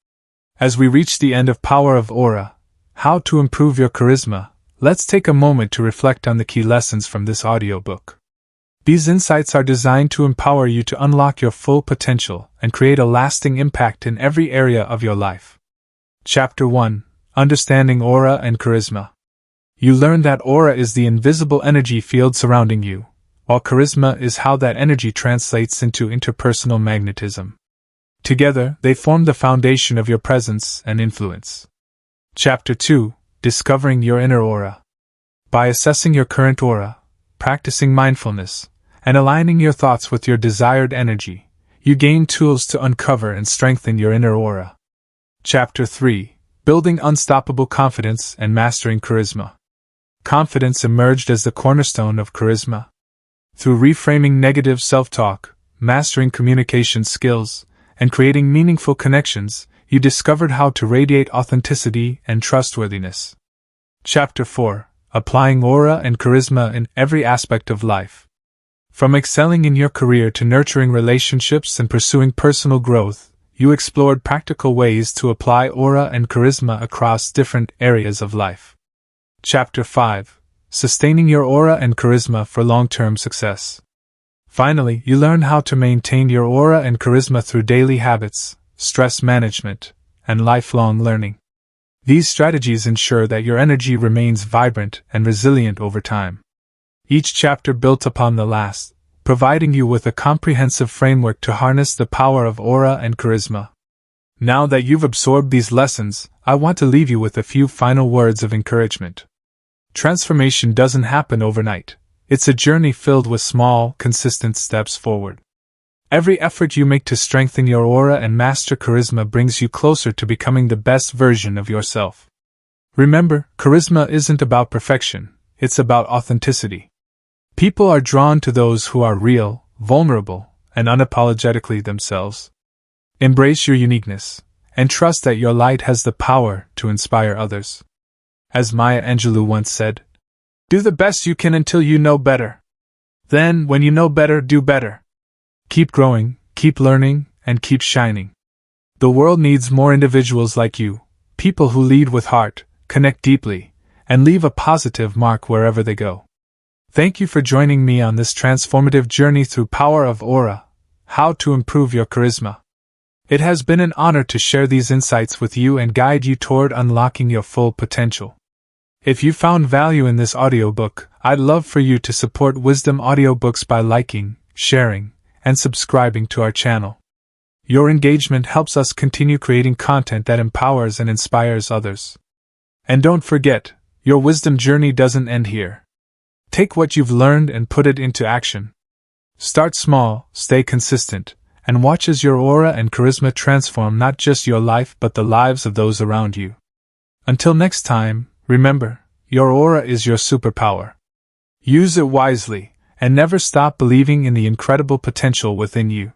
As we reach the end of Power of Aura, How to Improve Your Charisma, let's take a moment to reflect on the key lessons from this audiobook. These insights are designed to empower you to unlock your full potential and create a lasting impact in every area of your life. Chapter 1: Understanding Aura and Charisma. You learn that aura is the invisible energy field surrounding you, while charisma is how that energy translates into interpersonal magnetism. Together, they form the foundation of your presence and influence. Chapter 2: Discovering Your Inner Aura. By assessing your current aura, practicing mindfulness, and aligning your thoughts with your desired energy, you gain tools to uncover and strengthen your inner aura. Chapter 3: Building Unstoppable Confidence and Mastering Charisma. Confidence emerged as the cornerstone of charisma. Through reframing negative self-talk, mastering communication skills, and creating meaningful connections, you discovered how to radiate authenticity and trustworthiness. Chapter 4: Applying Aura and Charisma in Every Aspect of Life. From excelling in your career to nurturing relationships and pursuing personal growth, you explored practical ways to apply aura and charisma across different areas of life. Chapter 5: Sustaining Your Aura and Charisma for Long-Term Success. Finally, you learned how to maintain your aura and charisma through daily habits, stress management, and lifelong learning. These strategies ensure that your energy remains vibrant and resilient over time. Each chapter built upon the last, providing you with a comprehensive framework to harness the power of aura and charisma. Now that you've absorbed these lessons, I want to leave you with a few final words of encouragement. Transformation doesn't happen overnight. It's a journey filled with small, consistent steps forward. Every effort you make to strengthen your aura and master charisma brings you closer to becoming the best version of yourself. Remember, charisma isn't about perfection, it's about authenticity. People are drawn to those who are real, vulnerable, and unapologetically themselves. Embrace your uniqueness, and trust that your light has the power to inspire others. As Maya Angelou once said, "Do the best you can until you know better. Then, when you know better, do better." Keep growing, keep learning, and keep shining. The world needs more individuals like you, people who lead with heart, connect deeply, and leave a positive mark wherever they go. Thank you for joining me on this transformative journey through Power of Aura, How to Improve Your Charisma. It has been an honor to share these insights with you and guide you toward unlocking your full potential. If you found value in this audiobook, I'd love for you to support Wisdom Audiobooks by liking, sharing, and subscribing to our channel. Your engagement helps us continue creating content that empowers and inspires others. And don't forget, your wisdom journey doesn't end here. Take what you've learned and put it into action. Start small, stay consistent, and watch as your aura and charisma transform not just your life but the lives of those around you. Until next time, remember, your aura is your superpower. Use it wisely, and never stop believing in the incredible potential within you.